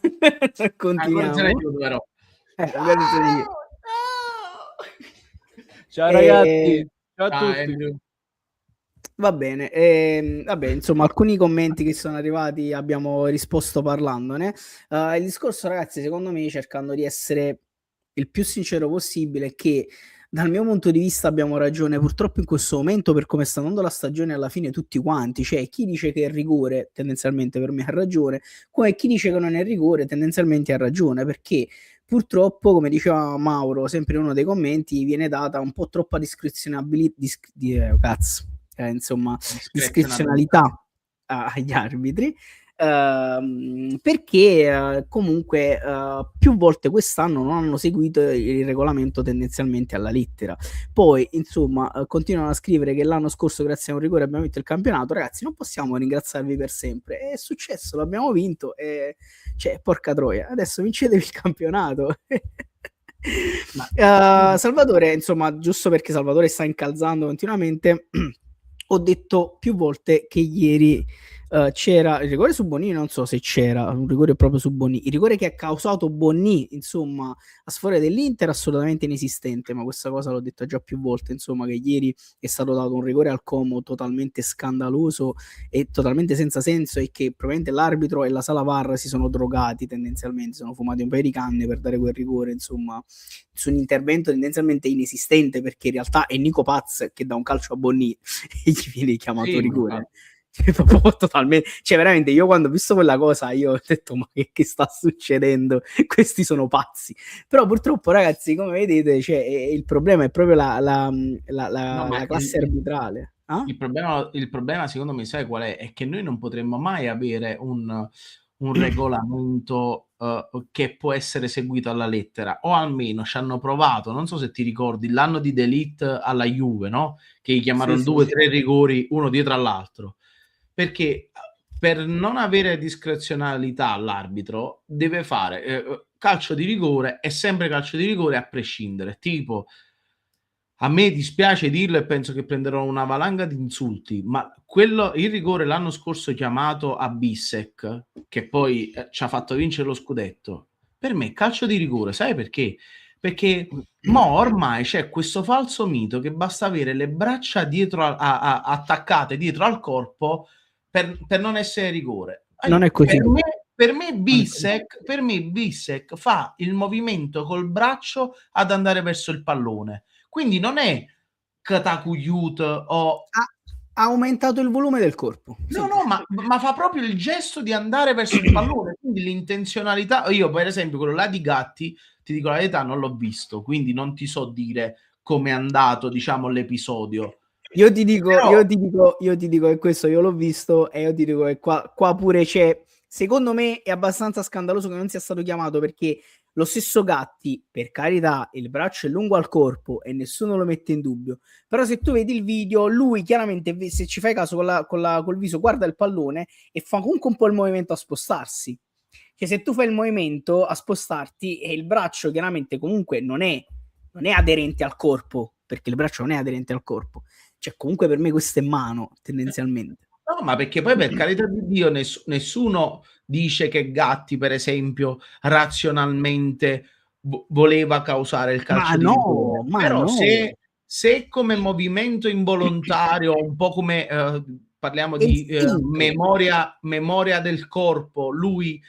Continuiamo. Ciao ragazzi, ciao a tutti. Va bene, vabbè, insomma, alcuni commenti che sono arrivati abbiamo risposto parlandone. Il discorso, ragazzi, secondo me, cercando di essere il più sincero possibile, è che dal mio punto di vista abbiamo ragione purtroppo in questo momento per come sta andando la stagione alla fine tutti quanti, cioè chi dice che è rigore tendenzialmente per me ha ragione, come chi dice che non è rigore tendenzialmente ha ragione, perché purtroppo, come diceva Mauro sempre in uno dei commenti, viene data un po' troppa discrezionalità agli arbitri, perché comunque più volte quest'anno non hanno seguito il regolamento tendenzialmente alla lettera. Poi, insomma, continuano a scrivere che l'anno scorso, grazie a un rigore, abbiamo vinto il campionato. Ragazzi, non possiamo ringraziarvi per sempre. È successo, l'abbiamo vinto. E, cioè, porca troia, adesso vincetevi il campionato. Salvatore, insomma, giusto perché Salvatore sta incalzando continuamente, ho detto più volte che ieri c'era il rigore su Bonni, non so se c'era un rigore proprio su Bonni, il rigore che ha causato Bonni, insomma, a sfavore dell'Inter, assolutamente inesistente, ma questa cosa l'ho detta già più volte, insomma, che ieri è stato dato un rigore al Como totalmente scandaloso e totalmente senza senso, e che probabilmente l'arbitro e la sala VAR si sono drogati tendenzialmente, sono fumati un paio di canne per dare quel rigore, insomma, su un intervento tendenzialmente inesistente, perché in realtà è Nico Paz che dà un calcio a Bonni e gli viene chiamato rigore. Totalmente, cioè veramente, io quando ho visto quella cosa io ho detto ma che sta succedendo, questi sono pazzi. Però purtroppo, ragazzi, come vedete, cioè, il problema è proprio la classe arbitrale. Il problema secondo me, sai qual è? È che noi non potremmo mai avere un regolamento che può essere seguito alla lettera, o almeno ci hanno provato, non so se ti ricordi l'anno di De Ligt alla Juve, no? Che gli chiamarono 2-3 rigori uno dietro all'altro, perché per non avere discrezionalità all'arbitro deve fare calcio di rigore, è sempre calcio di rigore a prescindere. Tipo, a me dispiace dirlo e penso che prenderò una valanga di insulti, ma il rigore l'anno scorso chiamato a Bissek, che poi ci ha fatto vincere lo scudetto, per me calcio di rigore, sai perché? Perché ormai c'è questo falso mito che basta avere le braccia dietro attaccate dietro al corpo per non essere rigore. Non è così. Per me Bissek fa il movimento col braccio ad andare verso il pallone. Quindi non è Katakuyut o... Ha aumentato il volume del corpo. No, ma fa proprio il gesto di andare verso il pallone. Quindi l'intenzionalità... Io, per esempio, quello là di Gatti, ti dico la verità, non l'ho visto. Quindi non ti so dire come è andato, diciamo, l'episodio. Io ti dico che questo io l'ho visto, e io ti dico che qua pure c'è... Secondo me è abbastanza scandaloso che non sia stato chiamato, perché lo stesso Gatti, per carità, il braccio è lungo al corpo e nessuno lo mette in dubbio, però se tu vedi il video, lui chiaramente, se ci fai caso col viso, guarda il pallone e fa comunque un po' il movimento a spostarsi. Cioè, se tu fai il movimento a spostarti e il braccio chiaramente comunque non è aderente al corpo, perché il braccio non è aderente al corpo, cioè comunque per me questa è mano tendenzialmente. No, ma perché poi, per carità di Dio, nessuno dice che Gatti, per esempio, razionalmente voleva causare il calcio di rigore. Però se come movimento involontario, un po' come parliamo di memoria del corpo, lui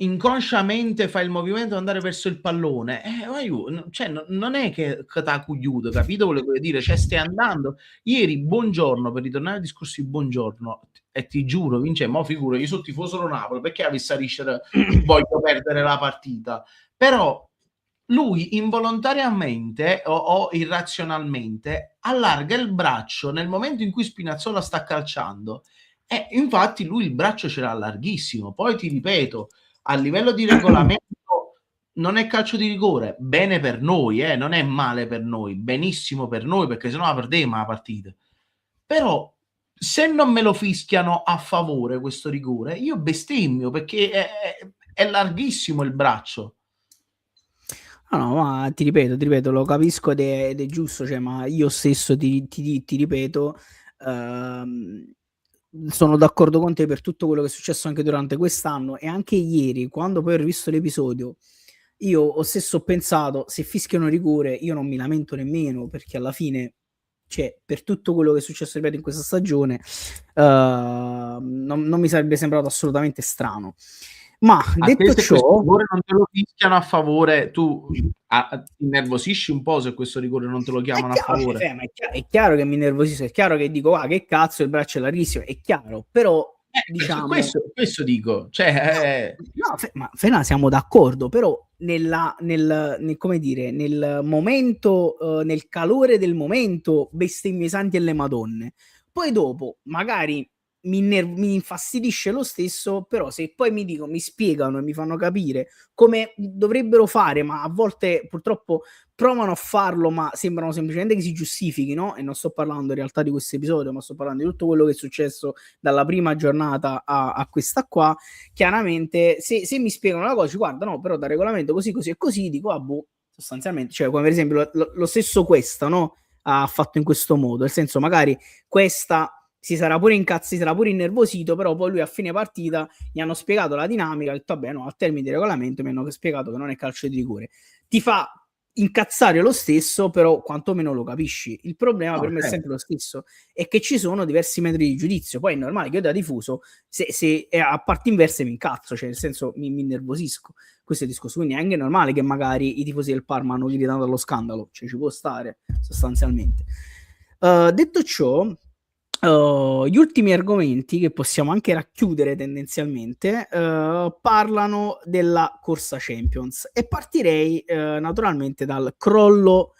inconsciamente fa il movimento di andare verso il pallone, cioè, non è che Kotaku chiude, capito quello che voglio dire? Cioè, stai andando. Ieri, Buongiorno, per ritornare al discorso di Buongiorno, e ti giuro, Vince, mo figura, io sono tifoso Napoli, perché avessi a rischio voglio perdere la partita? Però lui involontariamente o irrazionalmente allarga il braccio nel momento in cui Spinazzola sta calciando, e infatti lui il braccio ce l'ha larghissimo. Poi ti ripeto, a livello di regolamento non è calcio di rigore, bene per noi, non è male per noi, benissimo per noi, perché sennò la perdiamo la partita. Però se non me lo fischiano a favore questo rigore, io bestemmio, perché è larghissimo il braccio. No, ma ti ripeto, lo capisco ed è giusto, cioè, ma io stesso ti ripeto, sono d'accordo con te per tutto quello che è successo anche durante quest'anno, e anche ieri, quando poi ho rivisto l'episodio, io ho stesso pensato, se fischiano rigore io non mi lamento nemmeno, perché alla fine, cioè, per tutto quello che è successo, ripeto, in questa stagione, non mi sarebbe sembrato assolutamente strano. Ma detto ciò, questo rigore non te lo fischiano a favore, tu ti innervosisci un po' se questo rigore non te lo chiamano a favore. Ma è chiaro che mi innervosisco, è chiaro che dico che cazzo, il braccio è larghissimo, è chiaro, però diciamo questo dico, cioè no, ma Fena, siamo d'accordo, però come dire, nel momento, nel calore del momento bestemmie i santi e le madonne, poi dopo magari mi infastidisce lo stesso, però se poi mi spiegano e mi fanno capire come dovrebbero fare, ma a volte purtroppo provano a farlo, ma sembrano semplicemente che si giustifichino, e non sto parlando in realtà di questo episodio, ma sto parlando di tutto quello che è successo dalla prima giornata a questa qua. Chiaramente se mi spiegano la cosa, guarda, no, però da regolamento così e così, dico, boh, sostanzialmente, cioè come per esempio lo stesso Questa, no, ha fatto in questo modo, nel senso magari Questa si sarà pure innervosito, però poi lui a fine partita gli hanno spiegato la dinamica, ha detto vabbè, no, a termine di regolamento mi hanno spiegato che non è calcio di rigore. Ti fa incazzare lo stesso, però quantomeno lo capisci. Il problema per me è sempre lo stesso, è che ci sono diversi metri di giudizio. Poi è normale che io da tifoso, se a parti inverse mi incazzo, cioè nel senso mi innervosisco. Questo è il discorso, quindi è anche normale che magari i tifosi del Parma hanno gridato allo scandalo, cioè ci può stare sostanzialmente. Detto ciò, gli ultimi argomenti che possiamo anche racchiudere tendenzialmente parlano della corsa Champions e partirei naturalmente dal crollo.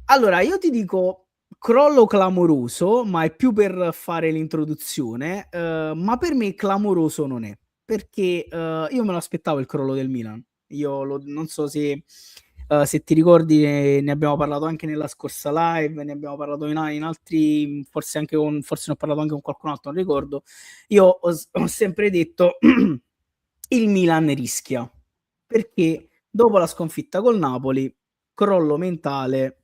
Allora, io ti dico crollo clamoroso, ma è più per fare l'introduzione, ma per me clamoroso non è, perché io me lo aspettavo il crollo del Milan. Non so se ti ricordi, ne abbiamo parlato anche nella scorsa live, ne abbiamo parlato in altri, forse ne ho parlato anche con qualcun altro, non ricordo. Io ho sempre detto il Milan rischia, perché dopo la sconfitta col Napoli, crollo mentale,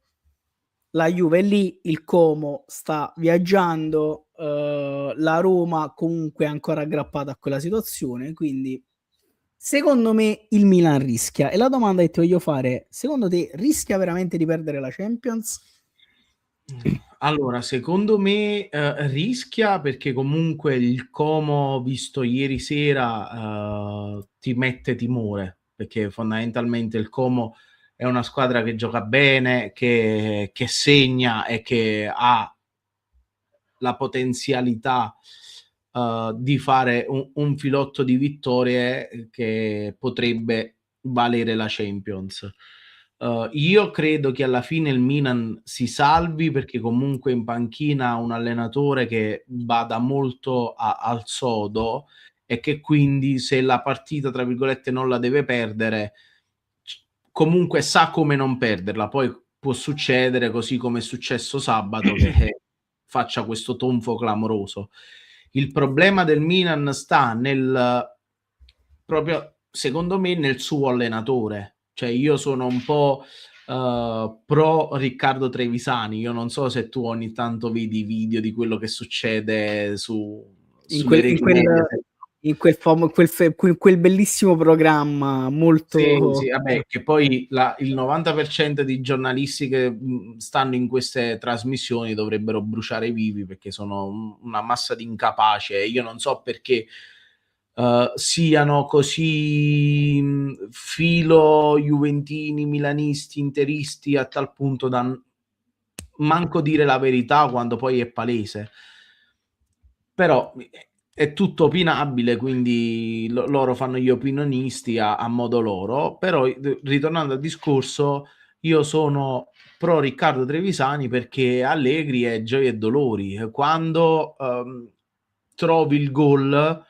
la Juve è lì, il Como sta viaggiando, la Roma comunque è ancora aggrappata a quella situazione, quindi secondo me il Milan rischia. E la domanda che ti voglio fare, secondo te rischia veramente di perdere la Champions? Allora, secondo me rischia, perché comunque il Como, visto ieri sera, ti mette timore, perché fondamentalmente il Como è una squadra che gioca bene, che segna e che ha la potenzialità di fare un filotto di che potrebbe valere la Champions. Io credo che alla fine il Milan si salvi, perché comunque in panchina ha un allenatore che bada molto al sodo e che quindi, se la partita tra virgolette non la deve perdere, comunque sa come non perderla. Poi può succedere, così come è successo sabato, che faccia questo tonfo clamoroso. Il problema del Milan sta proprio, secondo me, nel suo allenatore. Cioè, io sono un po' pro Riccardo Trevisani. Io non so se tu ogni tanto vedi video di quello che succede sulle reti Mediaset. In quel bellissimo programma molto... Sì, vabbè, che poi il 90% di giornalisti che stanno in queste trasmissioni dovrebbero bruciare vivi, perché sono una massa di incapaci. Io non so perché siano così filo juventini, milanisti, interisti, a tal punto da manco dire la verità quando poi è palese. Però è tutto opinabile, quindi loro fanno gli opinionisti a modo loro. Però, ritornando al discorso, io sono pro Riccardo Trevisani, perché Allegri è gioia e dolori. Quando trovi il gol,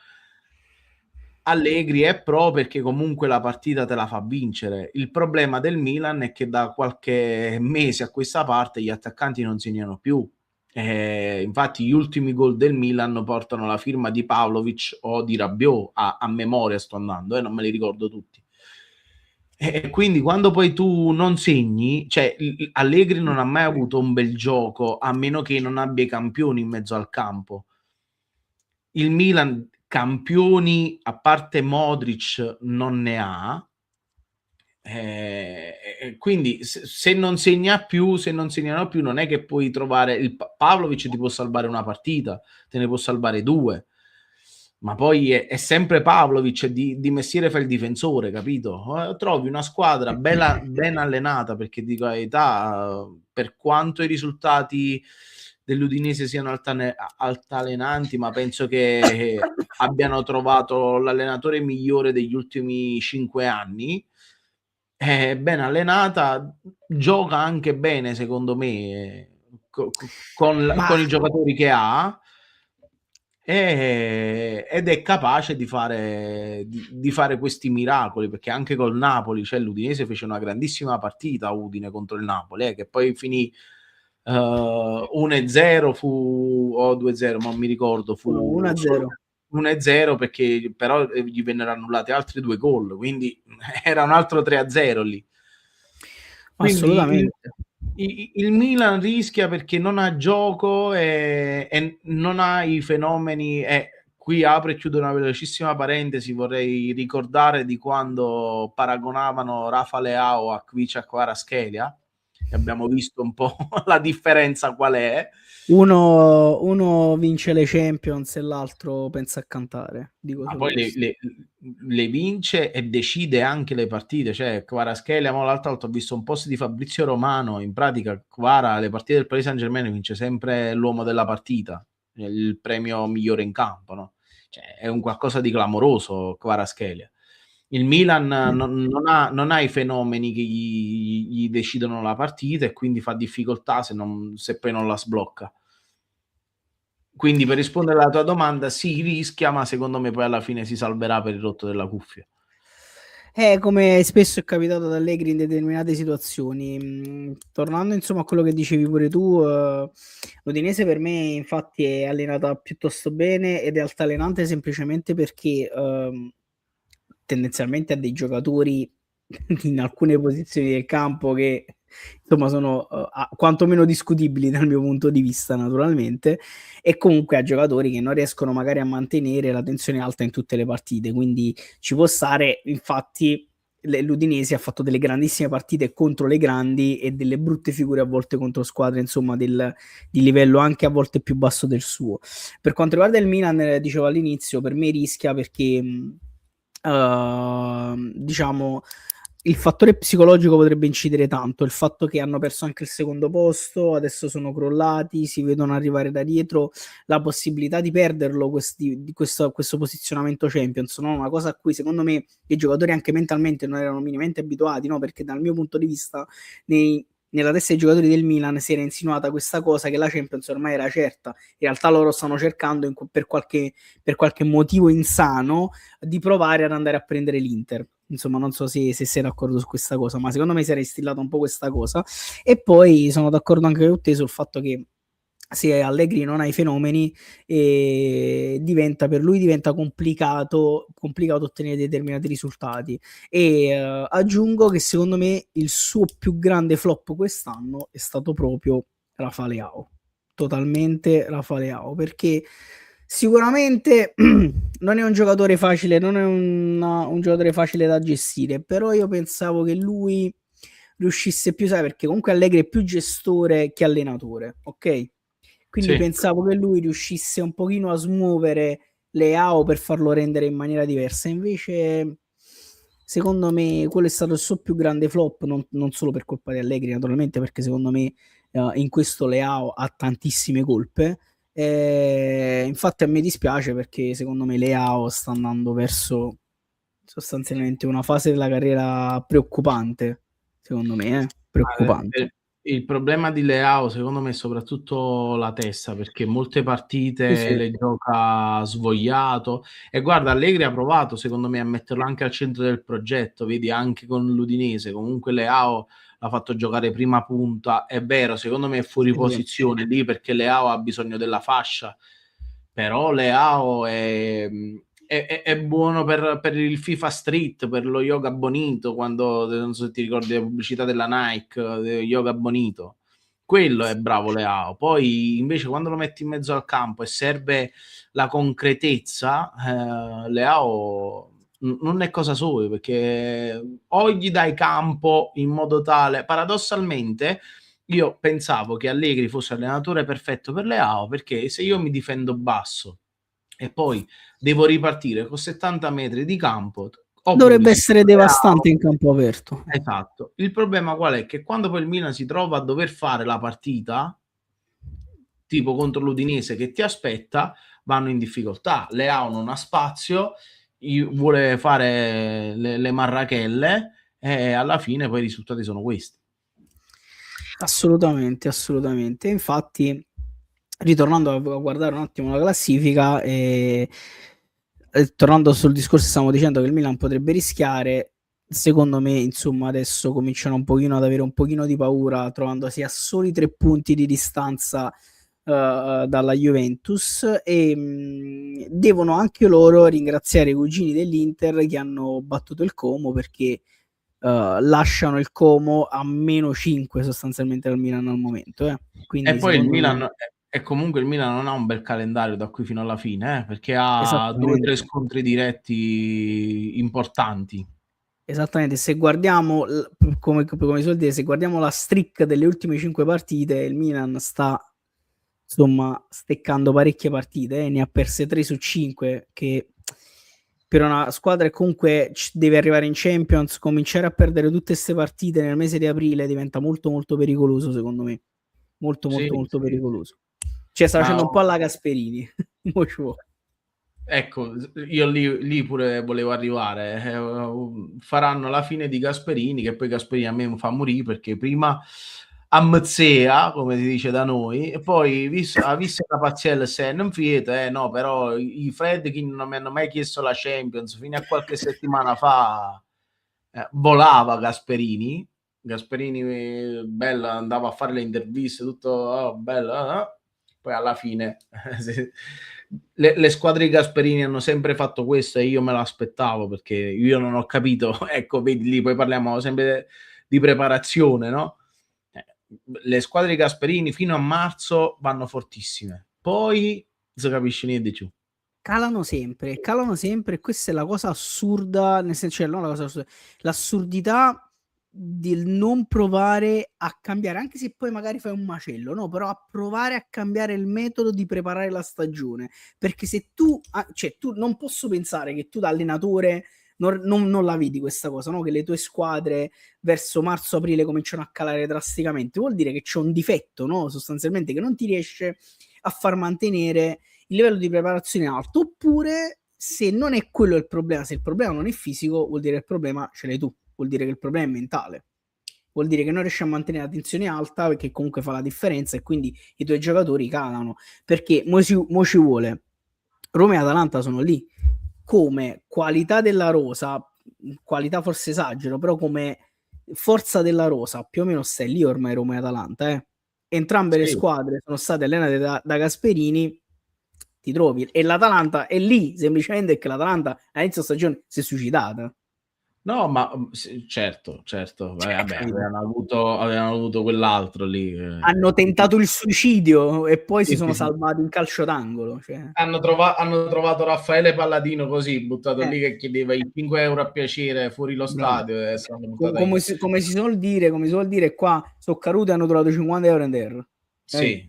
Allegri è pro, perché comunque la partita te la fa vincere. Il problema del Milan è che da qualche mese a questa parte gli attaccanti non segnano più. Infatti gli ultimi gol del Milan portano la firma di Pavlovic o di Rabiot, a memoria sto andando, non me li ricordo tutti. E quindi quando poi tu non segni, cioè Allegri non ha mai avuto un bel gioco, a meno che non abbia i campioni in mezzo al campo. Il Milan campioni, a parte Modric, non ne ha. Quindi se non segna più, se non segnano più, non è che puoi trovare il Pavlovic ti può salvare una partita, te ne può salvare due, ma poi è sempre Pavlovic, di mestiere fa il difensore, capito? Trovi una squadra bella, ben allenata, perché dico la verità, per quanto i risultati dell'Udinese siano altalenanti, ma penso che abbiano trovato l'allenatore migliore degli ultimi 5 anni. È ben allenata, gioca anche bene, secondo me, con i giocatori che ha. ed è capace di fare questi miracoli, perché anche col Napoli, cioè l'Udinese fece una grandissima partita Udine contro il Napoli, che poi finì 1-0 o 2-0, ma non mi ricordo, fu 1-0. 1-0 perché però gli vennero annullati altri 2 gol, quindi era un altro 3-0 lì. Quindi Assolutamente. il Milan rischia perché non ha gioco e non ha i fenomeni. Qui apro e chiudo una velocissima parentesi, vorrei ricordare di quando paragonavano Rafa Leao a Kvicha Kvaratskhelia, e abbiamo visto un po' la differenza qual è. Uno vince le Champions e l'altro pensa a cantare. Dico Ma solo poi questo. le vince e decide anche le partite. Cioè, Kvaratskhelia, l'altra volta ho visto un post di Fabrizio Romano. In pratica, Kvara, le partite del Paris Saint-Germain vince sempre l'uomo della partita, il premio migliore in campo, no? Cioè, è un qualcosa di clamoroso, Kvaratskhelia. Il Milan non ha i fenomeni che gli decidono la partita e quindi fa difficoltà se poi non la sblocca. Quindi per rispondere alla tua domanda, si rischia, ma secondo me poi alla fine si salverà per il rotto della cuffia. Come spesso è capitato ad Allegri in determinate situazioni. Tornando insomma a quello che dicevi pure tu, l'Udinese per me infatti è allenata piuttosto bene ed è altalenante semplicemente perché tendenzialmente ha dei giocatori in alcune posizioni del campo che insomma sono quantomeno discutibili dal mio punto di vista, naturalmente, e comunque a giocatori che non riescono magari a mantenere la tensione alta in tutte le partite, quindi ci può stare. Infatti l'Udinese ha fatto delle grandissime partite contro le grandi e delle brutte figure a volte contro squadre insomma di livello anche a volte più basso del suo. Per quanto riguarda il Milan, dicevo all'inizio, per me rischia perché diciamo il fattore psicologico potrebbe incidere tanto, il fatto che hanno perso anche il secondo posto, adesso sono crollati, si vedono arrivare da dietro, la possibilità di perderlo questo posizionamento Champions, no? Una cosa a cui secondo me i giocatori anche mentalmente non erano minimamente abituati, no? Perché dal mio punto di vista nella testa dei giocatori del Milan si era insinuata questa cosa che la Champions ormai era certa, in realtà loro stanno cercando per qualche motivo insano di provare ad andare a prendere l'Inter. Insomma, non so se sei d'accordo su questa cosa, ma secondo me si era instillata un po' questa cosa. E poi sono d'accordo anche con te sul fatto che se Allegri non ha i fenomeni, per lui diventa complicato ottenere determinati risultati. E aggiungo che secondo me il suo più grande flop quest'anno è stato proprio Rafa Leao. Totalmente Rafa Leao, perché sicuramente non è un giocatore facile, non è un giocatore facile da gestire, però io pensavo che lui riuscisse più, sai, perché comunque Allegri è più gestore che allenatore, ok? Quindi Sì. pensavo che lui riuscisse un pochino a smuovere Leao per farlo rendere in maniera diversa, invece secondo me quello è stato il suo più grande flop, non solo per colpa di Allegri naturalmente, perché secondo me in questo Leao ha tantissime colpe. Infatti a me dispiace perché secondo me Leao sta andando verso sostanzialmente una fase della carriera preoccupante, secondo me, preoccupante. Il problema di Leao secondo me è soprattutto la testa, perché molte partite Sì. le gioca svogliato, e guarda, Allegri ha provato secondo me a metterlo anche al centro del progetto, vedi anche con l'Udinese, comunque Leao l'ha fatto giocare prima punta, è vero, secondo me è fuori posizione lì perché Leao ha bisogno della fascia, però Leao è buono per il FIFA Street, per lo Yoga Bonito, quando, non so se ti ricordi la pubblicità della Nike, Yoga Bonito. Quello è bravo Leao. Poi invece quando lo metti in mezzo al campo e serve la concretezza, Leao non è cosa sua, perché o gli dai campo in modo tale, paradossalmente io pensavo che Allegri fosse allenatore perfetto per Leao, perché se io mi difendo basso e poi devo ripartire con 70 metri di campo, dovrebbe essere devastante in campo aperto. Esatto. Il problema qual è? Che quando poi il Milan si trova a dover fare la partita, tipo contro l'Udinese che ti aspetta, vanno in difficoltà. Leao non ha spazio, vuole fare le marrachelle e alla fine poi i risultati sono questi. Assolutamente. Infatti ritornando a guardare un attimo la classifica e tornando sul discorso che stavamo dicendo che il Milan potrebbe rischiare, secondo me insomma adesso cominciano un pochino ad avere un pochino di paura, trovandosi a soli 3 punti di distanza dalla Juventus, e devono anche loro ringraziare i cugini dell'Inter che hanno battuto il Como, perché lasciano il Como a -5 sostanzialmente dal Milan al momento, quindi E poi il secondo Milan, me e comunque il Milan non ha un bel calendario da qui fino alla fine, perché ha 2 o 3 esattamente, scontri diretti importanti. esattamente. Se guardiamo come si suol dire, se guardiamo la streak delle ultime 5 partite, il Milan sta insomma steccando parecchie partite, ne ha perse 3 su 5, che per una squadra che comunque deve arrivare in Champions, cominciare a perdere tutte queste partite nel mese di aprile diventa molto molto pericoloso, secondo me. Molto Sì, molto molto sì. pericoloso. Cioè sta Ma facendo un po' alla Gasperini. ecco, io lì pure volevo arrivare. Faranno la fine di Gasperini, che poi Gasperini a me fa morire, perché prima ammazzea, come si dice da noi, e poi ha visto la pazienza se non fiete, no, però i Fredkin non mi hanno mai chiesto la Champions, fino a qualche settimana fa volava Gasperini, bello, andava a fare le interviste, tutto bello, poi alla fine le squadre di Gasperini hanno sempre fatto questo e io me l'aspettavo, perché io non ho capito, ecco, vedi lì, poi parliamo sempre di preparazione, no? Le squadre di Gasperini fino a marzo vanno fortissime, poi non si capisce niente di più. Calano sempre, e questa è la cosa assurda, nel senso, cioè, non la cosa assurda, l'assurdità del non provare a cambiare, anche se poi magari fai un macello, no? Però a provare a cambiare il metodo di preparare la stagione, perché se tu, cioè tu non posso pensare che tu da allenatore non la vedi questa cosa, no? Che le tue squadre verso marzo-aprile cominciano a calare drasticamente, vuol dire che c'è un difetto, no? Sostanzialmente che non ti riesce a far mantenere il livello di preparazione alto, oppure se non è quello il problema, se il problema non è fisico, vuol dire che il problema ce l'hai tu, vuol dire che il problema è mentale, vuol dire che non riesci a mantenere la tensione alta, perché comunque fa la differenza e quindi i tuoi giocatori calano, perché mo ci vuole. Roma e Atalanta sono lì come qualità della rosa, qualità forse esagero, però come forza della rosa più o meno stai lì ormai Roma e Atalanta, entrambe le Sì. squadre sono state allenate da Gasperini, ti trovi, e l'Atalanta è lì semplicemente perché l'Atalanta all'inizio stagione si è suicidata. No, ma certo, vabbè, avevano avuto quell'altro lì. Hanno tentato il suicidio e poi si Sì, sono sì, sì. salvati in calcio d'angolo. Cioè. Hanno trovato Raffaele Palladino così, buttato lì, che chiedeva i 5 euro a piacere fuori lo stadio, e sono buttato come si suol dire qua, Soccaruti hanno trovato 50 euro in terra. Sì.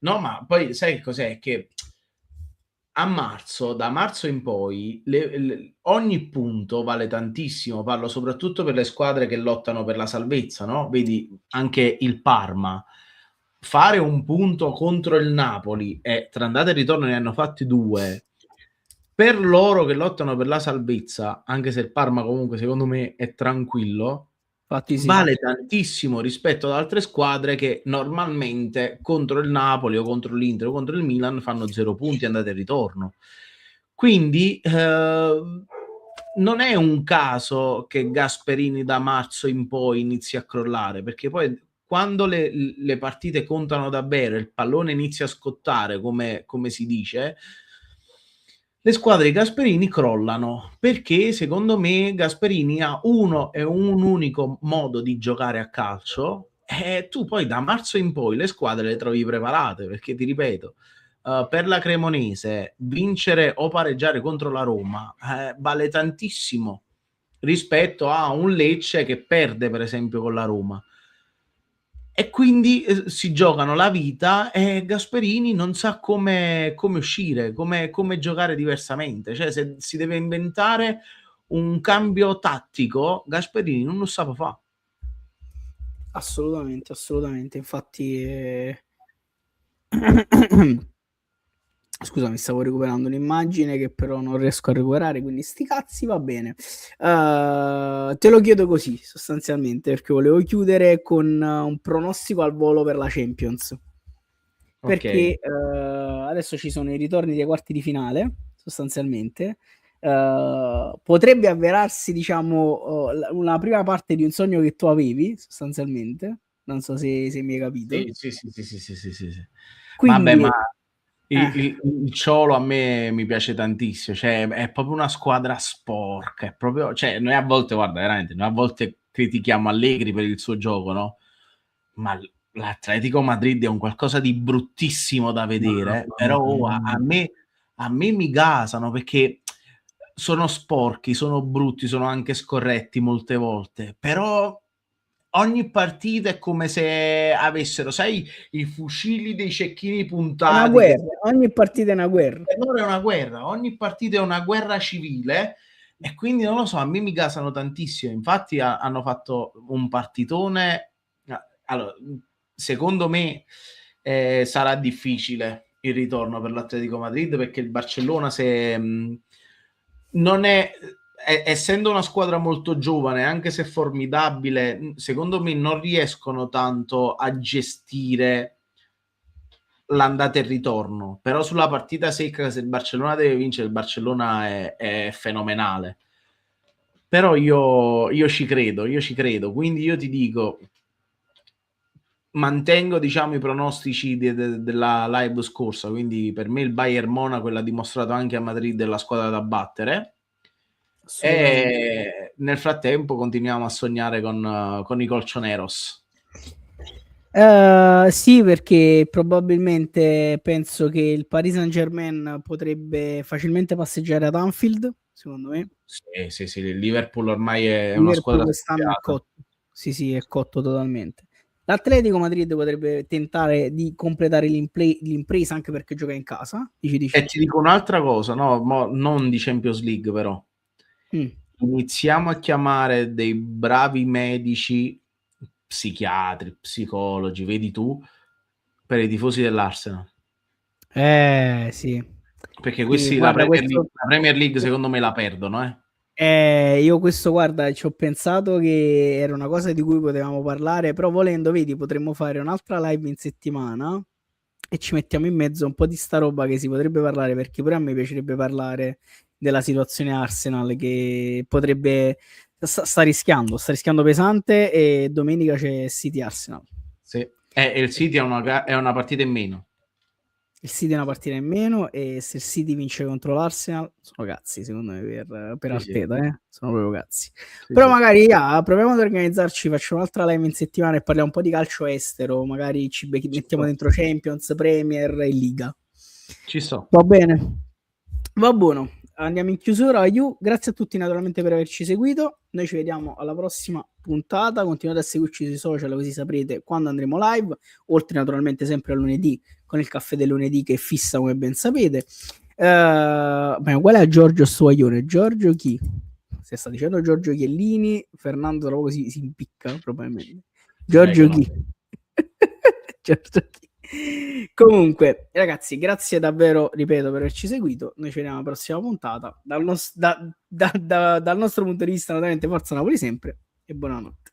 No, ma poi sai che cos'è? Che a marzo, da marzo in poi, ogni punto vale tantissimo. Parlo soprattutto per le squadre che lottano per la salvezza, no? Vedi anche il Parma. Fare un punto contro il Napoli, e tra andata e ritorno ne hanno fatti 2, per loro che lottano per la salvezza, anche se il Parma comunque secondo me è tranquillo, Infatti sì. vale tantissimo rispetto ad altre squadre che normalmente contro il Napoli o contro l'Inter o contro il Milan fanno 0 punti andata e ritorno. Quindi non è un caso che Gasperini da marzo in poi inizi a crollare, perché poi quando le partite contano davvero, il pallone inizia a scottare, come si dice, le squadre di Gasperini crollano, perché secondo me Gasperini ha un unico modo di giocare a calcio, e tu poi da marzo in poi le squadre le trovi preparate, perché ti ripeto, per la Cremonese vincere o pareggiare contro la Roma vale tantissimo rispetto a un Lecce che perde per esempio con la Roma. E quindi si giocano la vita e Gasperini non sa come uscire, come giocare diversamente. Cioè, se si deve inventare un cambio tattico, Gasperini non lo sa fare. Assolutamente. Infatti, scusami, stavo recuperando un'immagine che però non riesco a recuperare, quindi sti cazzi, va bene. Te lo chiedo così, sostanzialmente, perché volevo chiudere con un pronostico al volo per la Champions. perché adesso ci sono i ritorni dei quarti di finale, sostanzialmente. Potrebbe avverarsi, diciamo, una prima parte di un sogno che tu avevi, sostanzialmente. Non so se mi hai capito. Sì. Quindi, vabbè, ma il Ciolo a me mi piace tantissimo, cioè è proprio una squadra sporca, è proprio, cioè noi a volte, guarda, veramente, noi a volte critichiamo Allegri per il suo gioco, no? Ma l'Atletico Madrid è un qualcosa di bruttissimo da vedere, però a me mi gasano perché sono sporchi, sono brutti, sono anche scorretti molte volte, però ogni partita è come se avessero, sai, i fucili dei cecchini puntati. È una guerra, ogni partita è una guerra. Per loro è una guerra, ogni partita è una guerra civile e quindi non lo so, a me mi gasano tantissimo. Infatti hanno fatto un partitone. Allora, secondo me sarà difficile il ritorno per l'Atletico Madrid perché il Barcellona non è essendo una squadra molto giovane, anche se formidabile, secondo me non riescono tanto a gestire l'andata e il ritorno, però sulla partita secca, se il Barcellona deve vincere, il Barcellona è fenomenale. Però io ci credo, quindi io ti dico, mantengo, diciamo, i pronostici della live scorsa, quindi per me il Bayern Monaco l'ha dimostrato anche a Madrid, è la squadra da battere. E nel frattempo continuiamo a sognare con i Colchoneros. Sì, perché probabilmente penso che il Paris Saint-Germain potrebbe facilmente passeggiare ad Anfield, secondo me. Sì, il Liverpool ormai è una Liverpool squadra quest'anno è cotto. Sì, è cotto totalmente. L'Atletico Madrid potrebbe tentare di completare l'impresa anche perché gioca in casa. Dici. E ti dico un'altra cosa, no, non di Champions League però. Iniziamo a chiamare dei bravi medici, psichiatri, psicologi, vedi tu, per i tifosi dell'Arsenal. Sì. Perché questi la Premier League secondo me la perdono, Io questo, guarda, ci ho pensato che era una cosa di cui potevamo parlare, però volendo, vedi, potremmo fare un'altra live in settimana e ci mettiamo in mezzo un po' di sta roba che si potrebbe parlare, perché pure a me piacerebbe parlare della situazione Arsenal che potrebbe sta rischiando pesante e domenica c'è City Arsenal. Sì. E il City è una partita in meno. Il City è una partita in meno e se il City vince contro l'Arsenal sono cazzi, secondo me, per Arteta, sono proprio cazzi. Però magari proviamo ad organizzarci, facciamo un'altra live in settimana e parliamo un po' di calcio estero, magari ci mettiamo dentro Champions, Premier e Liga. Ci sto. Va bene, va buono. Andiamo in chiusura. Grazie a tutti naturalmente per averci seguito. Noi ci vediamo alla prossima puntata. Continuate a seguirci sui social così saprete quando andremo live, oltre naturalmente sempre a lunedì con il caffè del lunedì che è fissa, come ben sapete. Beh, qual è Giorgio Stuaglione? Giorgio chi? Se sta dicendo Giorgio Chiellini, Fernando proprio si impicca probabilmente. Giorgio chi? Giorgio chi? Comunque, ragazzi, grazie davvero, ripeto, per averci seguito. Noi ci vediamo alla prossima puntata. Dal nostro punto di vista, naturalmente, forza Napoli sempre e buonanotte.